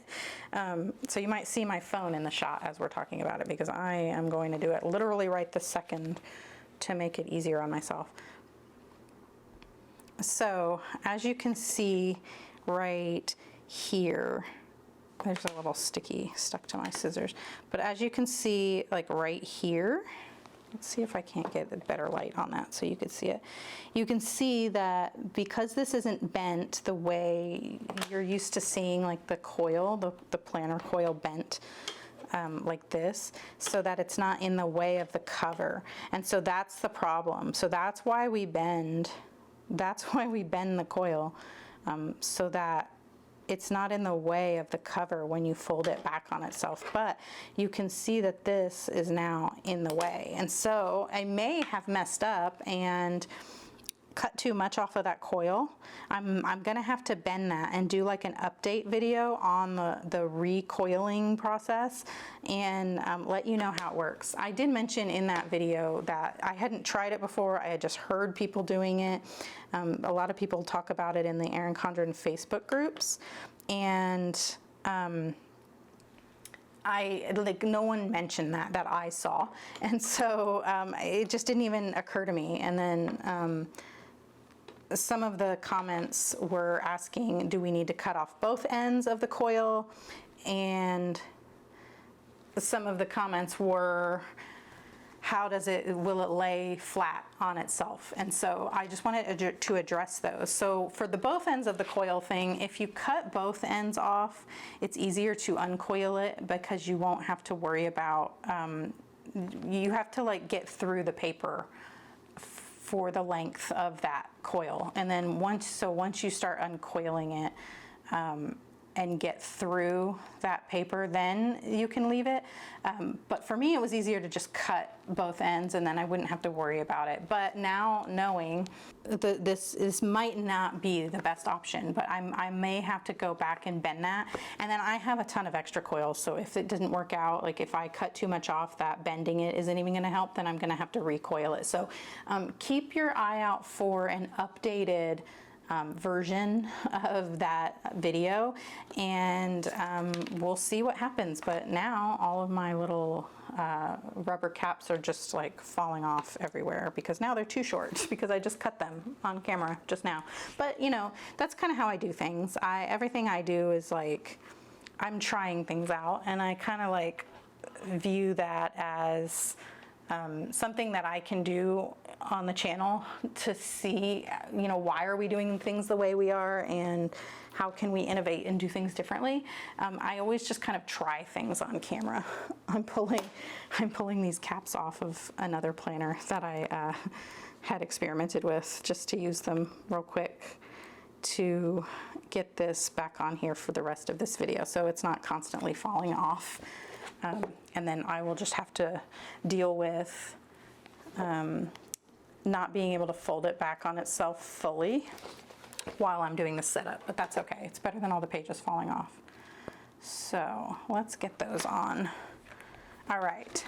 So you might see my phone in the shot as we're talking about it, because I am going to do it literally right this second to make it easier on myself. So as you can see right here, there's a little sticky stuck to my scissors, but as you can see, like right here, let's see if I can't get a better light on that so you could see it. You can see that because this isn't bent the way you're used to seeing, like the coil, the planner coil bent like this, so that it's not in the way of the cover. And so that's the problem. So that's why we bend. That's why we bend the coil, so that it's not in the way of the cover when you fold it back on itself. But you can see that this is now in the way. And so I may have messed up and cut too much off of that coil. I'm gonna have to bend that and do like an update video on the recoiling process and let you know how it works. I did mention in that video that I hadn't tried it before. I had just heard people doing it. A lot of people talk about it in the Erin Condren Facebook groups, and no one mentioned that I saw, and so it just didn't even occur to me. And then some of the comments were asking, do we need to cut off both ends of the coil? And some of the comments were, will it lay flat on itself? And so I just wanted to address those. So for the both ends of the coil thing, if you cut both ends off, it's easier to uncoil it, because you won't have to worry about, you have to like get through the paper for the length of that coil. And then once you start uncoiling it, and get through that paper, then you can leave it. But for me, it was easier to just cut both ends, and then I wouldn't have to worry about it. But now knowing that this might not be the best option, but I may have to go back and bend that. And then I have a ton of extra coils, so if it didn't work out, like if I cut too much off, that bending it isn't even gonna help, then I'm gonna have to recoil it. So keep your eye out for an updated version of that video, and we'll see what happens. But now all of my little rubber caps are just like falling off everywhere, because now they're too short because I just cut them on camera just now. But you know, that's kind of how I do things. Everything I do is like, I'm trying things out, and I kind of like view that as something that I can do on the channel to see, you know, why are we doing things the way we are, and how can we innovate and do things differently. I always just kind of try things on camera. I'm pulling these caps off of another planner that I had experimented with, just to use them real quick to get this back on here for the rest of this video, so it's not constantly falling off. And then I will just have to deal with not being able to fold it back on itself fully while I'm doing the setup, but that's okay. It's better than all the pages falling off. So let's get those on. All right,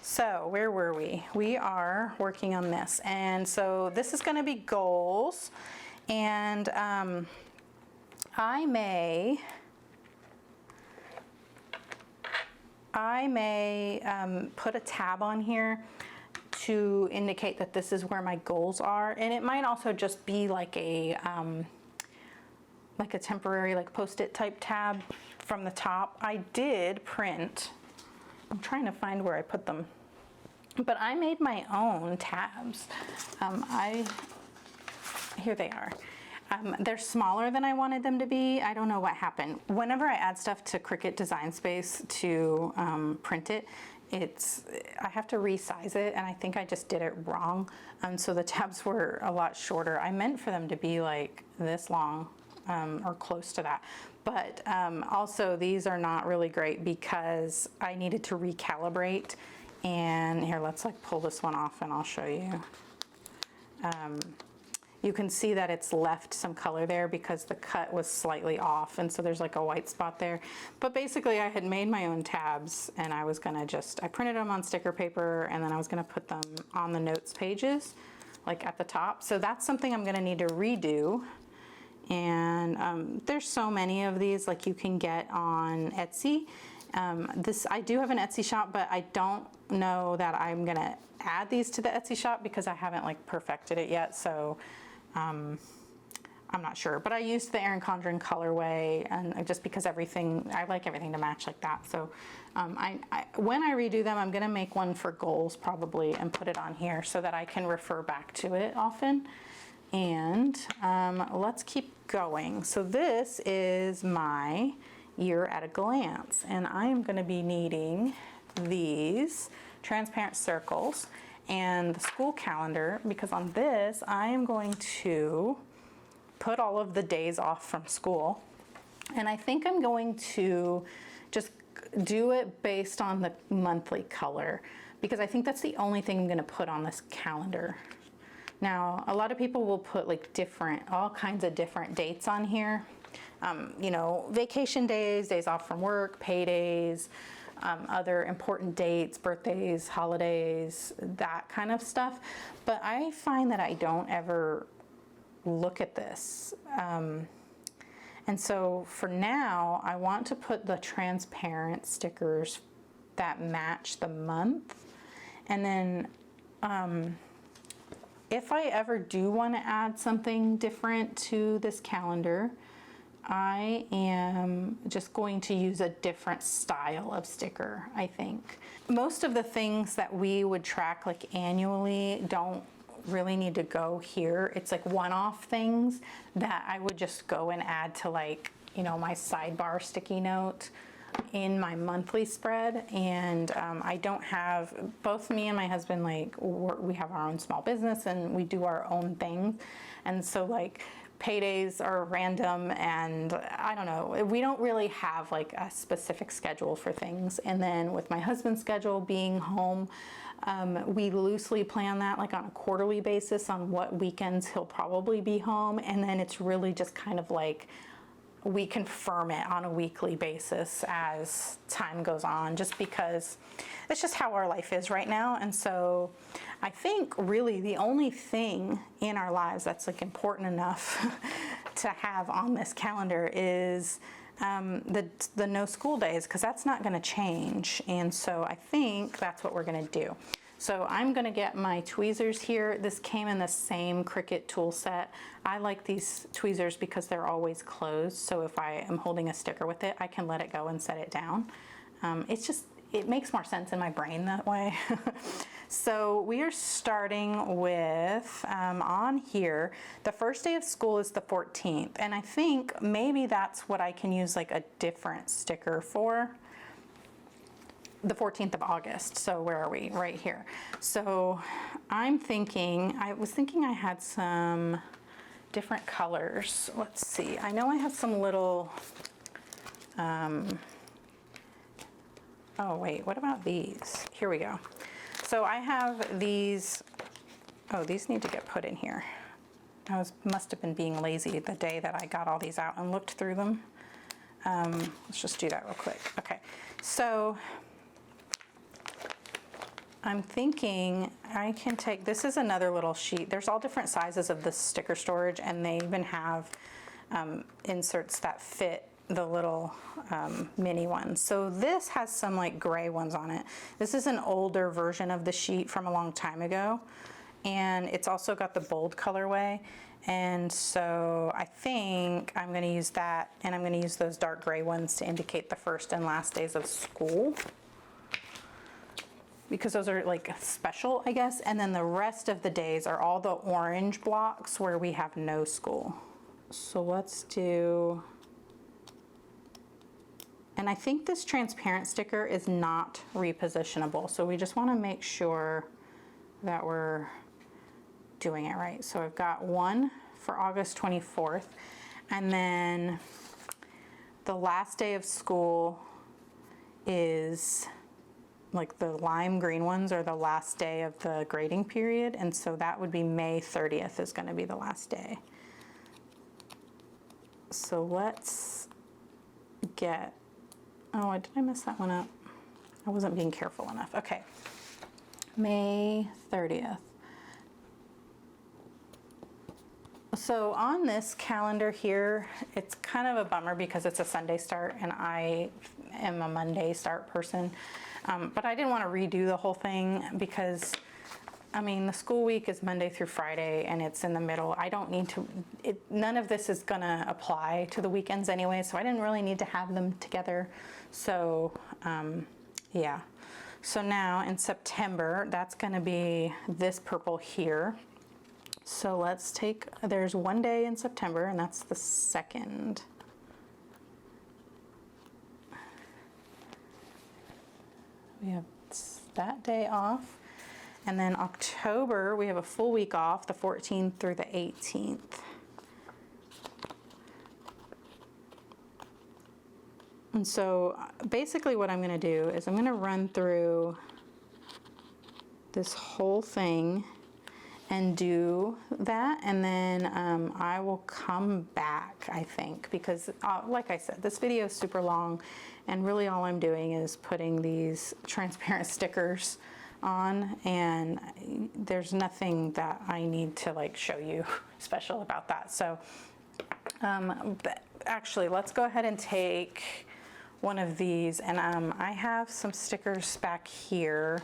so where were we? We are working on this, and so this is gonna be goals, and I may put a tab on here to indicate that this is where my goals are, and it might also just be like a temporary like post-it type tab from the top. I did print, I'm trying to find where I put them, but I made my own tabs. Here they are. They're smaller than I wanted them to be. I don't know what happened. Whenever I add stuff to Cricut Design Space to print it, I have to resize it, and I think I just did it wrong. So the tabs were a lot shorter. I meant for them to be like this long, or close to that. But also these are not really great because I needed to recalibrate. And here, let's like pull this one off and I'll show you. You can see that it's left some color there because the cut was slightly off, and so there's like a white spot there. But basically I had made my own tabs, and I was gonna I printed them on sticker paper, and then I was gonna put them on the notes pages, like at the top. So that's something I'm gonna need to redo. And there's so many of these like you can get on Etsy. I do have an Etsy shop, but I don't know that I'm gonna add these to the Etsy shop because I haven't like perfected it yet. So I'm not sure, but I used the Erin Condren colorway, and just because I like everything to match like that. So when I redo them, I'm gonna make one for goals probably and put it on here so that I can refer back to it often. And let's keep going. So this is my year at a glance, and I am going to be needing these transparent circles and the school calendar, because on this I am going to put all of the days off from school, and I think I'm going to just do it based on the monthly color, because I think that's the only thing I'm going to put on this calendar. Now, a lot of people will put like all kinds of different dates on here. You know, vacation days, days off from work, paydays, other important dates, birthdays, holidays, that kind of stuff. But I find that I don't ever look at this. And so for now, I want to put the transparent stickers that match the month. And then, if I ever do want to add something different to this calendar, I am just going to use a different style of sticker, I think. Most of the things that we would track like annually don't really need to go here. It's like one-off things that I would just go and add to, like, you know, my sidebar sticky note in my monthly spread. And I don't have, both me and my husband, like, we have our own small business and we do our own things, and so like paydays are random, and I don't know, we don't really have like a specific schedule for things. And then with my husband's schedule being home, we loosely plan that like on a quarterly basis on what weekends he'll probably be home, and then it's really just kind of like we confirm it on a weekly basis as time goes on, just because it's just how our life is right now. And so I think really the only thing in our lives that's like important enough to have on this calendar is the no school days, because that's not going to change. And so I think that's what we're going to do. So I'm going to get my tweezers here. This came in the same Cricut tool set. I like these tweezers because they're always closed. So if I am holding a sticker with it, I can let it go and set it down. It makes more sense in my brain that way. So we are starting with, on here, the first day of school is the 14th. And I think maybe that's what I can use like a different sticker for. The 14th of August. So where are we? Right here. So I was thinking I had some different colors. Let's see. I know I have some little, oh wait, what about these? Here we go. So I have these, oh, these need to get put in here. Must have been being lazy the day that I got all these out and looked through them. Let's just do that real quick. Okay. So I'm thinking I can take, this is another little sheet. There's all different sizes of this sticker storage, and they even have inserts that fit the little mini ones. So this has some like gray ones on it. This is an older version of the sheet from a long time ago, and it's also got the bold colorway. And so I think I'm going to use that, and I'm going to use those dark gray ones to indicate the first and last days of school, because those are like special, I guess. And then the rest of the days are all the orange blocks where we have no school. So let's do, and I think this transparent sticker is not repositionable. So we just want to make sure that we're doing it right. So I've got one for August 24th, and then the last day of school is, like, the lime green ones are the last day of the grading period, and so that would be May 30th is going to be the last day. So let's get, oh, did I mess that one up? I wasn't being careful enough. Okay, May 30th. So on this calendar here, it's kind of a bummer because it's a Sunday start and I am a Monday start person. But I didn't want to redo the whole thing because, I mean, the school week is Monday through Friday and it's in the middle. I don't need to, none of this is going to apply to the weekends anyway, so I didn't really need to have them together. So, yeah. So now in September, that's going to be this purple here. So let's take, there's one day in September, and that's the 2nd. We have that day off. And then October, we have a full week off, the 14th through the 18th. And so basically what I'm going to do is I'm going to run through this whole thing and do that, and then I will come back, I think, because like I said, this video is super long, and really all I'm doing is putting these transparent stickers on, and there's nothing that I need to like show you special about that. So actually, let's go ahead and take one of these, and I have some stickers back here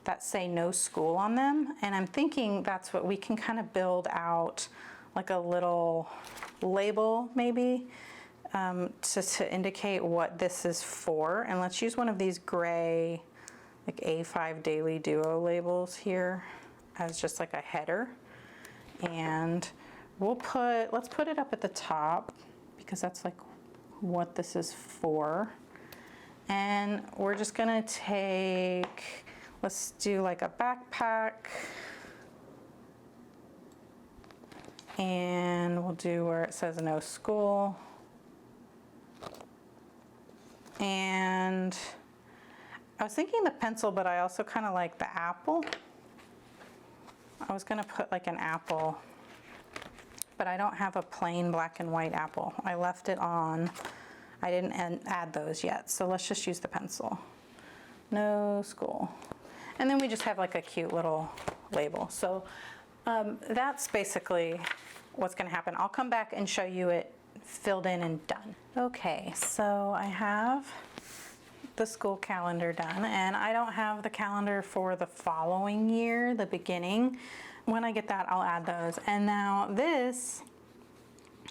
that say no school on them, and I'm thinking that's what we can kind of build out, like a little label maybe to indicate what this is for. And let's use one of these gray like A5 Daily Duo labels here as just like a header, and let's put it up at the top because that's like what this is for. And we're just gonna take, let's do like a backpack, and we'll do where it says no school. And I was thinking the pencil, but I also kind of like the apple. I was gonna put like an apple, but I don't have a plain black and white apple. I left it on. I didn't add those yet, so let's just use the pencil. No school. And then we just have like a cute little label. So that's basically what's going to happen. I'll come back and show you it filled in and done. Okay, so I have the school calendar done, and I don't have the calendar for the following year, the beginning. When I get that, I'll add those. And now this,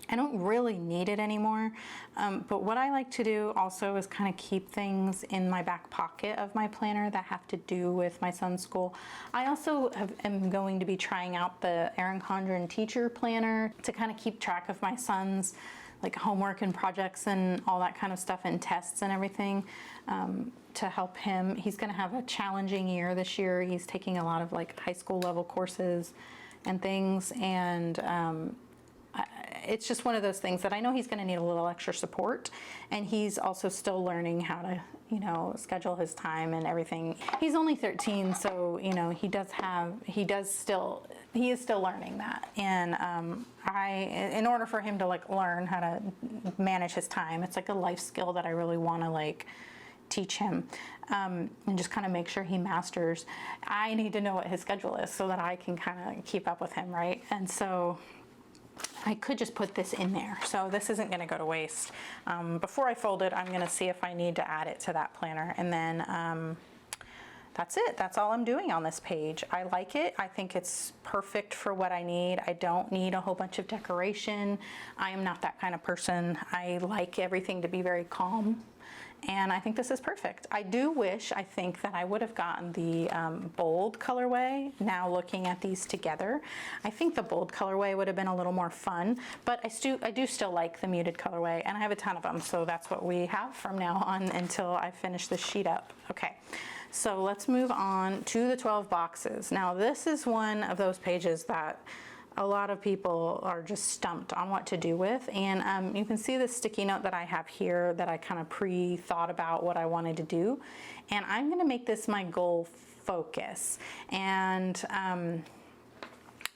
I don't really need it anymore, but what I like to do also is kind of keep things in my back pocket of my planner that have to do with my son's school. I also am going to be trying out the Erin Condren Teacher Planner to kind of keep track of my son's like homework and projects and all that kind of stuff, and tests and everything, to help him. He's going to have a challenging year this year. He's taking a lot of like high school level courses and things, and it's just one of those things that I know he's going to need a little extra support, and he's also still learning how to, you know, schedule his time and everything. He's only 13, so, you know, he is still learning that. And in order for him to like learn how to manage his time, it's like a life skill that I really want to like teach him, and just kind of make sure he masters. I need to know what his schedule is so that I can kind of keep up with him, right? And so I could just put this in there, so this isn't going to go to waste. Before I fold it, I'm going to see if I need to add it to that planner, and then that's it. That's all I'm doing on this page. I like it. I think it's perfect for what I need. I don't need a whole bunch of decoration. I am not that kind of person. I like everything to be very calm And I think this is perfect. I do wish, I think, that I would have gotten the bold colorway. Now looking at these together, I think the bold colorway would have been a little more fun, but I do still like the muted colorway, and I have a ton of them, so that's what we have from now on until I finish this sheet up. Okay, so let's move on to the 12 boxes. Now this is one of those pages that a lot of people are just stumped on what to do with, and you can see the sticky note that I have here that I kind of pre-thought about what I wanted to do, and I'm going to make this my goal focus. And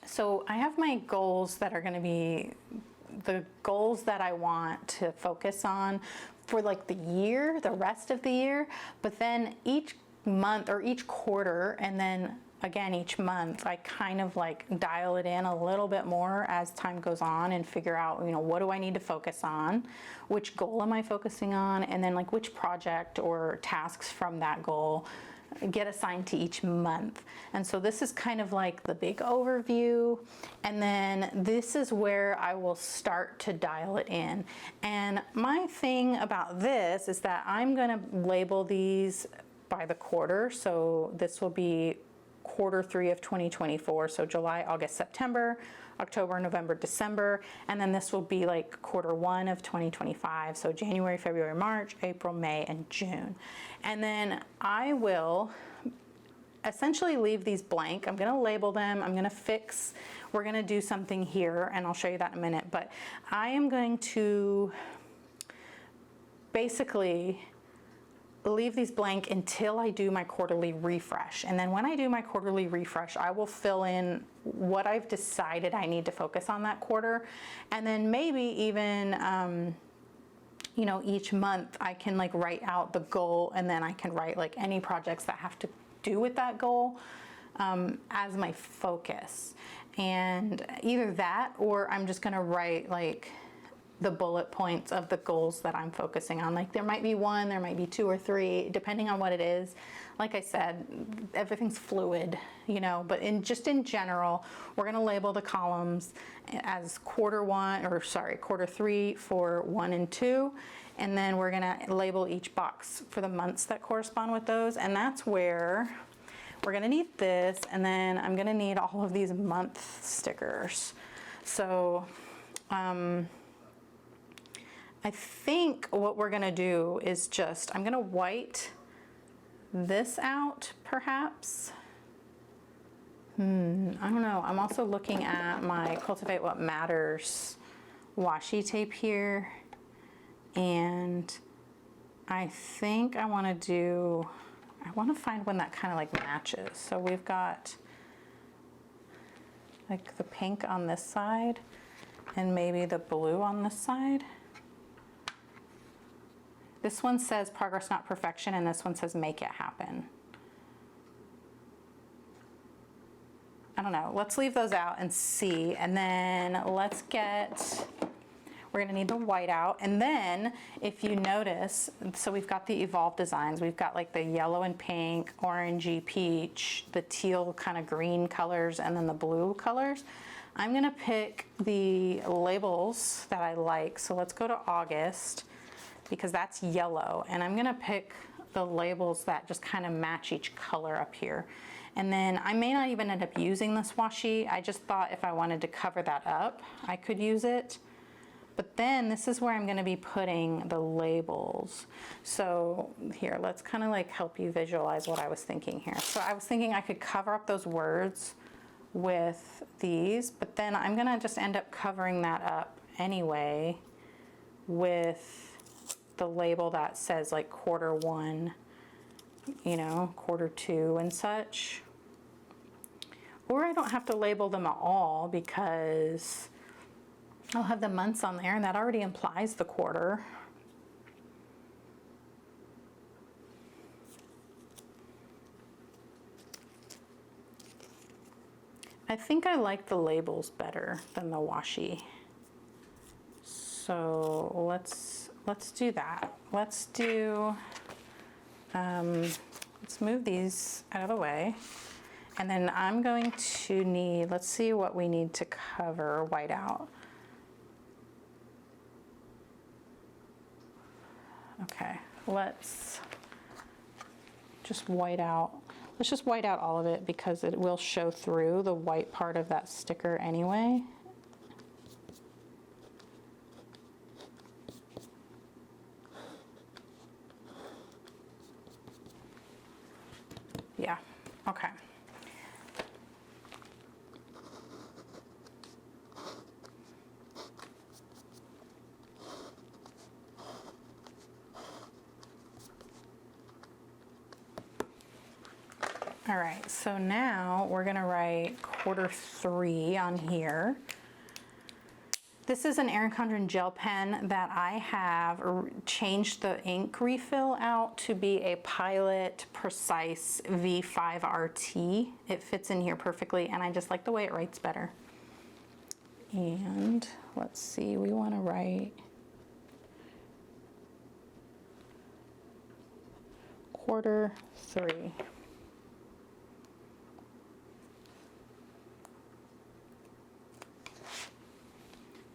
so I have my goals that are going to be the goals that I want to focus on for like the year, the rest of the year, but then each month or each quarter, and then again each month, I kind of like dial it in a little bit more as time goes on and figure out, you know, what do I need to focus on, which goal am I focusing on, and then like which project or tasks from that goal get assigned to each month. And so this is kind of like the big overview, and then this is where I will start to dial it in. And my thing about this is that I'm going to label these by the quarter. So this will be quarter 3 of 2024, so July, August, September, October, November, December, and then this will be like quarter 1 of 2025, so January, February, March, April, May, and June. And then I will essentially leave these blank. I'm going to label them, I'm going to fix, we're going to do something here, and I'll show you that in a minute, but I am going to basically leave these blank until I do my quarterly refresh. And then when I do my quarterly refresh, I will fill in what I've decided I need to focus on that quarter. And then maybe even, you know, each month I can like write out the goal, and then I can write like any projects that have to do with that goal as my focus. And either that, or I'm just gonna write like the bullet points of the goals that I'm focusing on. Like there might be 1, there might be 2 or 3, depending on what it is. Like I said, everything's fluid, you know, but just in general, we're going to label the columns as quarter 3 for 1 and 2. And then we're going to label each box for the months that correspond with those. And that's where we're going to need this. And then I'm going to need all of these month stickers. So, I think what we're gonna do is I'm gonna white this out perhaps. I don't know. I'm also looking at my Cultivate What Matters washi tape here, and I think I wanna find one that kind of like matches. So we've got like the pink on this side and maybe the blue on this side. This one says progress, not perfection, and this one says make it happen. I don't know. Let's leave those out and see. And then we're gonna need the white out. And then if you notice, so we've got the evolved designs. We've got like the yellow and pink, orangey peach, the teal kind of green colors, and then the blue colors. I'm gonna pick the labels that I like. So let's go to August, because that's yellow, and I'm gonna pick the labels that just kind of match each color up here. And then I may not even end up using this washi. I just thought if I wanted to cover that up, I could use it. But then this is where I'm gonna be putting the labels. So here, let's kind of like help you visualize what I was thinking here. So I was thinking I could cover up those words with these, but then I'm gonna just end up covering that up anyway with the label that says like quarter 1, you know, quarter 2 and such. Or I don't have to label them at all because I'll have the months on there, and that already implies the quarter. I think I like the labels better than the washi. So let's do that. Let's move these out of the way. And then I'm going to need, let's see what we need to cover white out. Okay, let's just white out. Let's just white out all of it because it will show through the white part of that sticker anyway. Yeah, okay. All right, so now we're gonna write Q3 on here. This is an Erin Condren gel pen that I have changed the ink refill out to be a Pilot Precise V5 RT. It fits in here perfectly, and I just like the way it writes better. And let's see, we wanna write Q3.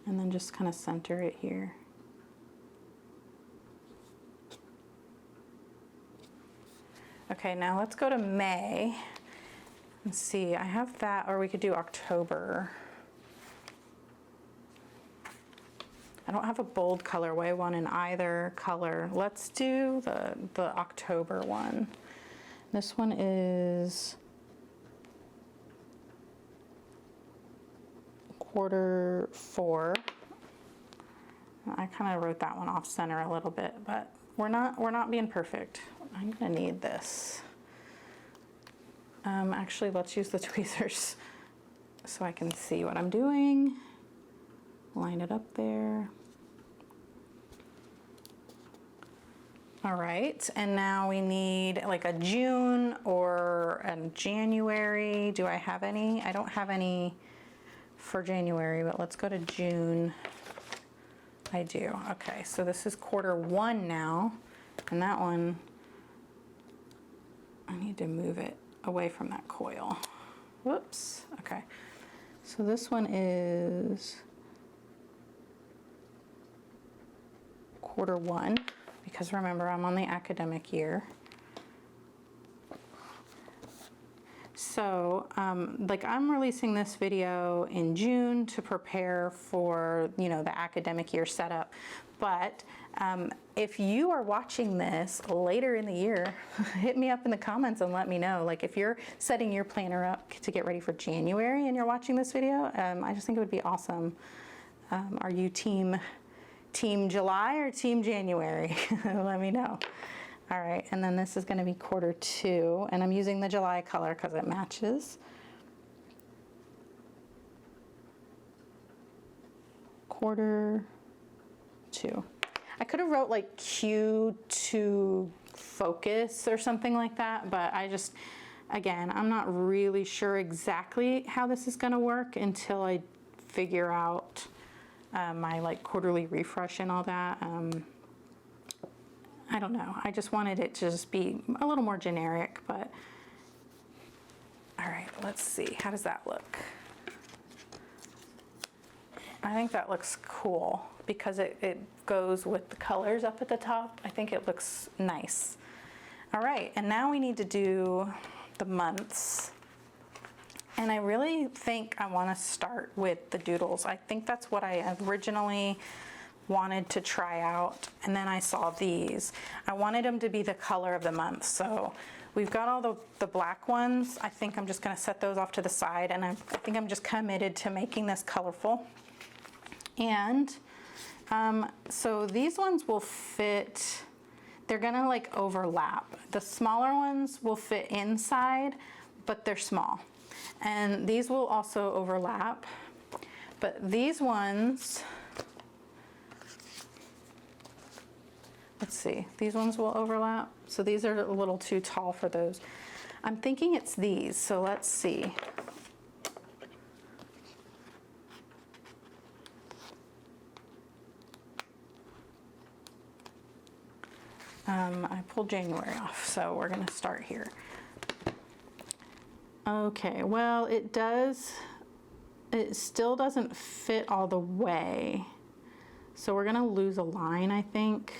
And then just kind of center it here. Okay, now let's go to May and see. I have that, or we could do October. I don't have a bold colorway one in either color. Let's do the October one. This one is Q4. I kind of wrote that one off center a little bit, but we're not being perfect. I'm gonna need this. Actually, let's use the tweezers so I can see what I'm doing. Line it up there. All right, and now we need like a June or a January. Do I have any? I don't have any for January, but let's go to June. I do. Okay, so this is Q1 now, and that one, I need to move it away from that coil. Whoops. Okay, so this one is Q1, because remember, I'm on the academic year. So, like, I'm releasing this video in June to prepare for, you know, the academic year setup. But if you are watching this later in the year, hit me up in the comments and let me know. Like, if you're setting your planner up to get ready for January and you're watching this video, I just think it would be awesome. Are you team July or team January? Let me know. All right, and then this is gonna be Q2, and I'm using the July color because it matches. Q2. I could have wrote like Q2 focus or something like that, but I just, again, I'm not really sure exactly how this is gonna work until I figure out my like quarterly refresh and all that. I don't know. I just wanted it to just be a little more generic, but all right, let's see. How does that look? I think that looks cool because it goes with the colors up at the top. I think it looks nice. All right, and now we need to do the months. And I really think I want to start with the doodles. I think that's what I originally wanted to try out, and then I saw these. I wanted them to be the color of the month. So we've got all the black ones. I think I'm just going to set those off to the side, and I think I'm just committed to making this colorful. And so these ones will fit, they're gonna like overlap. The smaller ones will fit inside, but they're small. And these will also overlap, but these ones, let's see, these ones will overlap. So these are a little too tall for those. I'm thinking it's these, so let's see. I pulled January off, so we're gonna start here. Okay, well, it still doesn't fit all the way. So we're gonna lose a line, I think.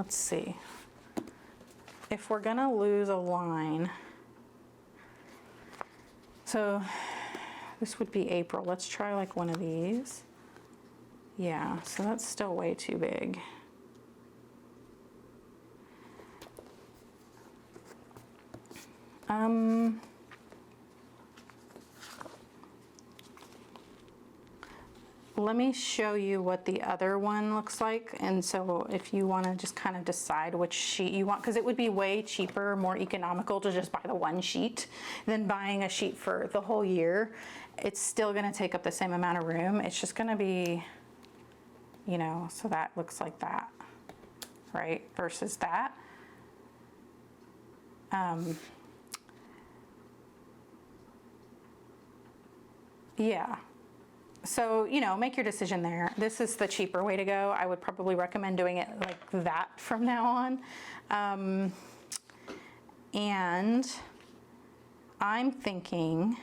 let's see. If we're gonna lose a line, so this would be April. Let's try like one of these. Yeah, so that's still way too big. Let me show you what the other one looks like. And so if you want to just kind of decide which sheet you want, because it would be way cheaper, more economical to just buy the one sheet than buying a sheet for the whole year. It's still going to take up the same amount of room. It's just going to be, you know, so that looks like that, right? Versus that. Yeah. So, you know, make your decision there. This is the cheaper way to go. I would probably recommend doing it like that from now on. And I'm thinking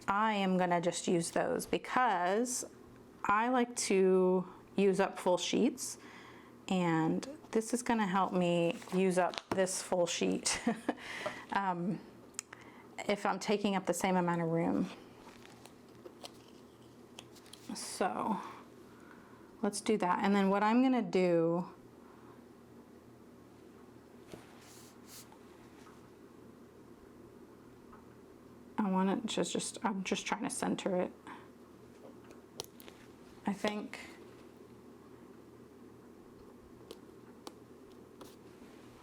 I am gonna just use those because I like to use up full sheets, and this is gonna help me use up this full sheet if I'm taking up the same amount of room. So let's do that. And then what I'm gonna do, I want to I'm just trying to center it, I think.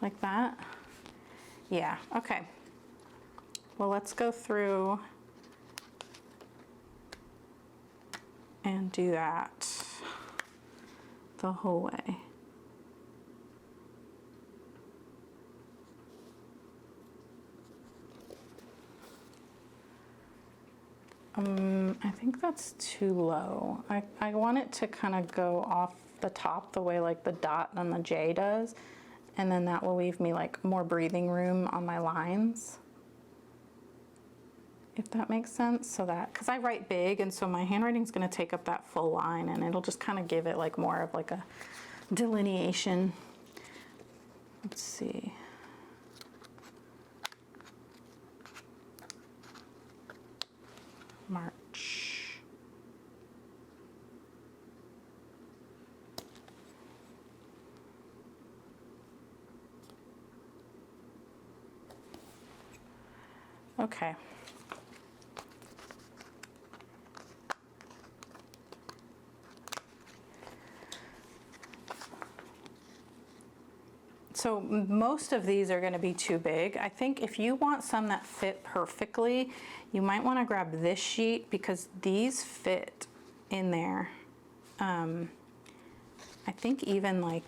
Like that. Yeah, okay. Well, let's go through and do that the whole way. I think that's too low. I want it to kind of go off the top the way like the dot on the J does, and then that will leave me like more breathing room on my lines, if that makes sense. So that, because I write big, and so my handwriting is going to take up that full line, and it'll just kind of give it like more of like a delineation. Let's see. March. Okay. So most of these are going to be too big. I think if you want some that fit perfectly, you might want to grab this sheet because these fit in there. I think even like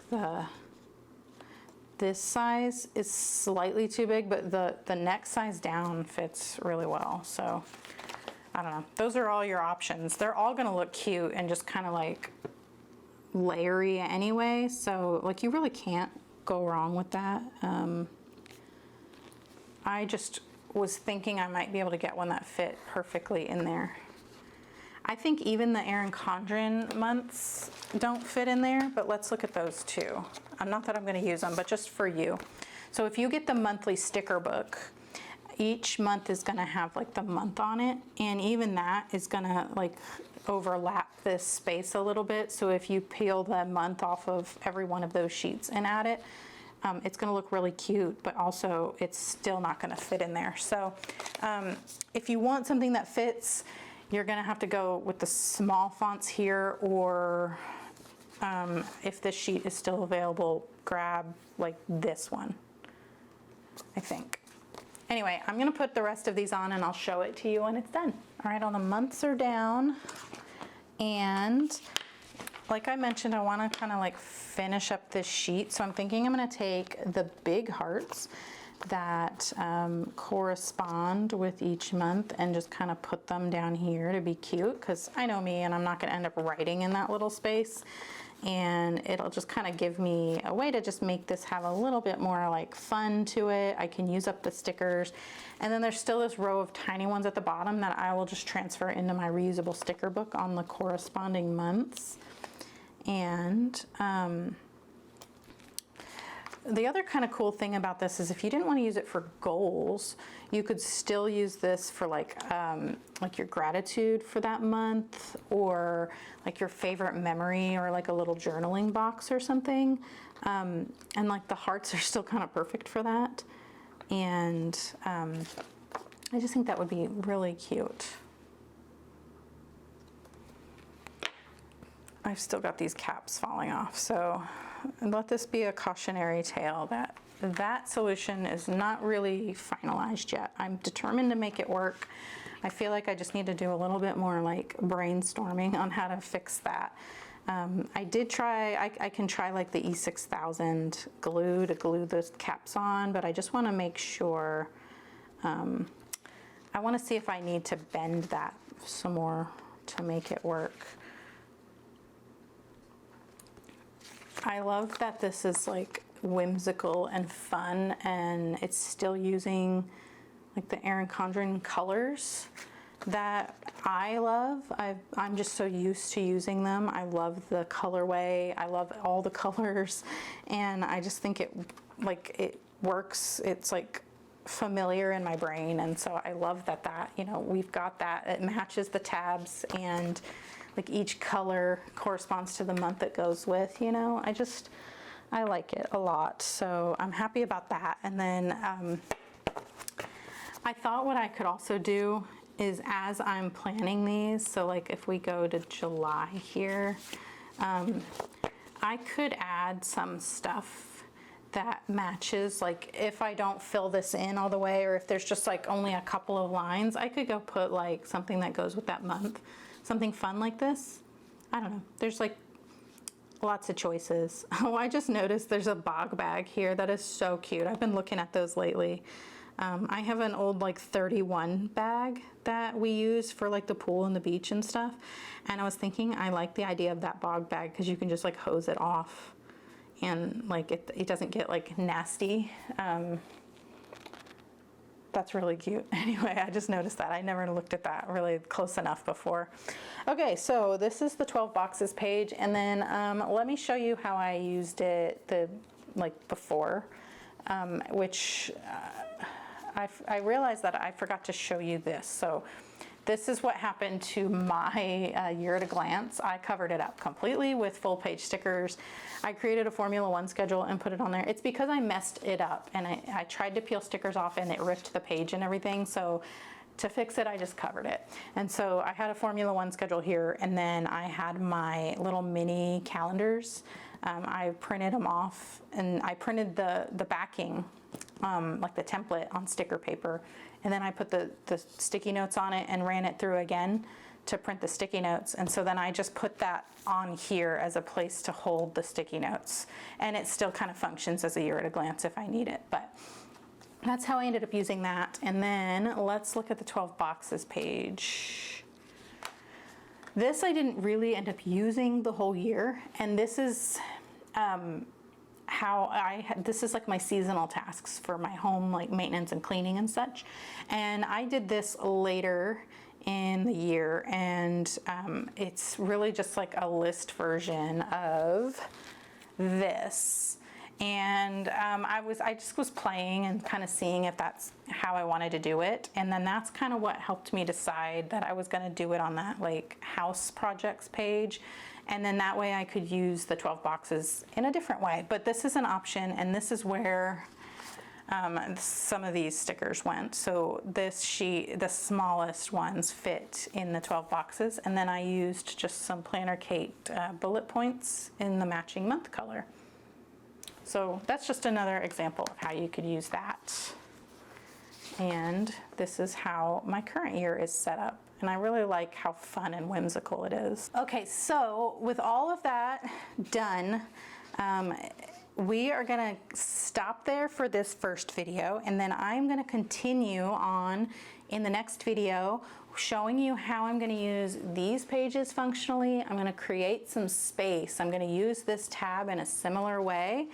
this size is slightly too big, but the next size down fits really well. So I don't know. Those are all your options. They're all going to look cute and just kind of like layery anyway. So like you really can't go wrong with that. I just was thinking I might be able to get one that fit perfectly in there. I think even the Erin Condren months don't fit in there, but let's look at those too. Not that I'm going to use them, but just for you. So if you get the monthly sticker book, each month is going to have like the month on it, and even that is going to like overlap this space a little bit. So if you peel the month off of every one of those sheets and add it, it's going to look really cute, but also it's still not going to fit in there. So if you want something that fits, you're going to have to go with the small fonts here, or if this sheet is still available, grab like this one, I think. Anyway, I'm going to put the rest of these on and I'll show it to you when it's done. All right, all the months are down, and like I mentioned, I want to kind of like finish up this sheet. So I'm thinking I'm going to take the big hearts that correspond with each month and just kind of put them down here to be cute, because I know me and I'm not going to end up writing in that little space, and it'll just kind of give me a way to just make this have a little bit more like fun to it. I can use up the stickers, and then there's still this row of tiny ones at the bottom that I will just transfer into my reusable sticker book on the corresponding months. And the other kind of cool thing about this is if you didn't want to use it for goals, you could still use this for like your gratitude for that month, or like your favorite memory, or like a little journaling box or something. And like the hearts are still kind of perfect for that. And I just think that would be really cute. I've still got these caps falling off, so let this be a cautionary tale that that solution is not really finalized yet. I'm determined to make it work. I feel like I just need to do a little bit more like brainstorming on how to fix that. I did try, I can try like the E6000 glue to glue the caps on, but I just want to make sure, I want to see if I need to bend that some more to make it work. I love that this is like whimsical and fun, and it's still using like the Erin Condren colors that I love. I'm just so used to using them. I love the colorway. I love all the colors, and I just think it works. It's like familiar in my brain, and so I love that you know, we've got that. It matches the tabs, and like each color corresponds to the month it goes with, you know. I like it a lot, so I'm happy about that. And then I thought what I could also do is, as I'm planning these, so like if we go to July here, I could add some stuff that matches, like if I don't fill this in all the way, or if there's just like only a couple of lines, I could go put like something that goes with that month. Something fun like this. I don't know. There's like lots of choices. Oh, I just noticed there's a bog bag here that is so cute. I've been looking at those lately. I have an old like 31 bag that we use for like the pool and the beach and stuff. And I was thinking I like the idea of that bog bag because you can just like hose it off, and like it doesn't get like nasty. That's really cute. Anyway, I just noticed that. I never looked at that really close enough before. Okay, so this is the 12 boxes page, and then let me show you how I used it before, which I realized that I forgot to show you this. So this is what happened to my year at a glance. I covered it up completely with full page stickers. I created a Formula One schedule and put it on there. It's because I messed it up, and I tried to peel stickers off and it ripped the page and everything. So to fix it, I just covered it. And so I had a Formula One schedule here, and then I had my little mini calendars. I printed them off, and I printed the backing, like the template, on sticker paper. And then I put the sticky notes on it and ran it through again to print the sticky notes. And so then I just put that on here as a place to hold the sticky notes. And it still kind of functions as a year at a glance if I need it. But that's how I ended up using that. And then let's look at the 12 boxes page. This I didn't really end up using the whole year. And this is this is like my seasonal tasks for my home, like maintenance and cleaning and such. And I did this later in the year, and it's really just like a list version of this. And I just was playing and kind of seeing if that's how I wanted to do it. And then that's kind of what helped me decide that I was going to do it on that like house projects page. And then that way I could use the 12 boxes in a different way. But this is an option, and this is where some of these stickers went. So this sheet, the smallest ones, fit in the 12 boxes. And then I used just some Planner Kate bullet points in the matching month color. So that's just another example of how you could use that. And this is how my current year is set up. And I really like how fun and whimsical it is. Okay, so with all of that done, we are gonna stop there for this first video, and then I'm gonna continue on in the next video showing you how I'm going to use these pages functionally. I'm going to create some space. I'm going to use this tab in a similar way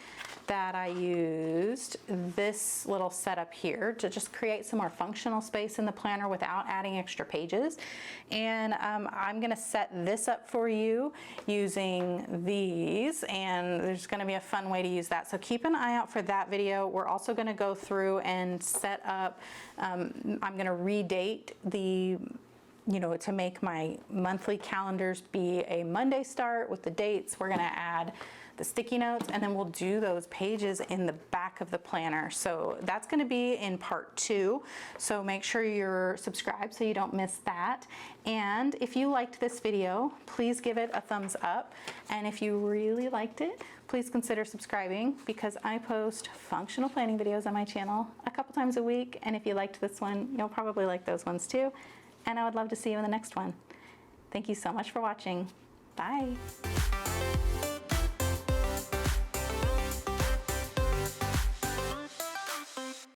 that I used this little setup here to just create some more functional space in the planner without adding extra pages. And I'm going to set this up for you using these, and there's going to be a fun way to use that. So keep an eye out for that video. We're also going to go through and set up, I'm going to redate the, to make my monthly calendars be a Monday start with the dates. We're going to add the sticky notes, and then we'll do those pages in the back of the planner. So that's going to be in part 2. So make sure you're subscribed so you don't miss that. And if you liked this video, please give it a thumbs up. And if you really liked it, please consider subscribing, because I post functional planning videos on my channel a couple times a week. And if you liked this one, you'll probably like those ones too. And I would love to see you in the next one. Thank you so much for watching. Bye.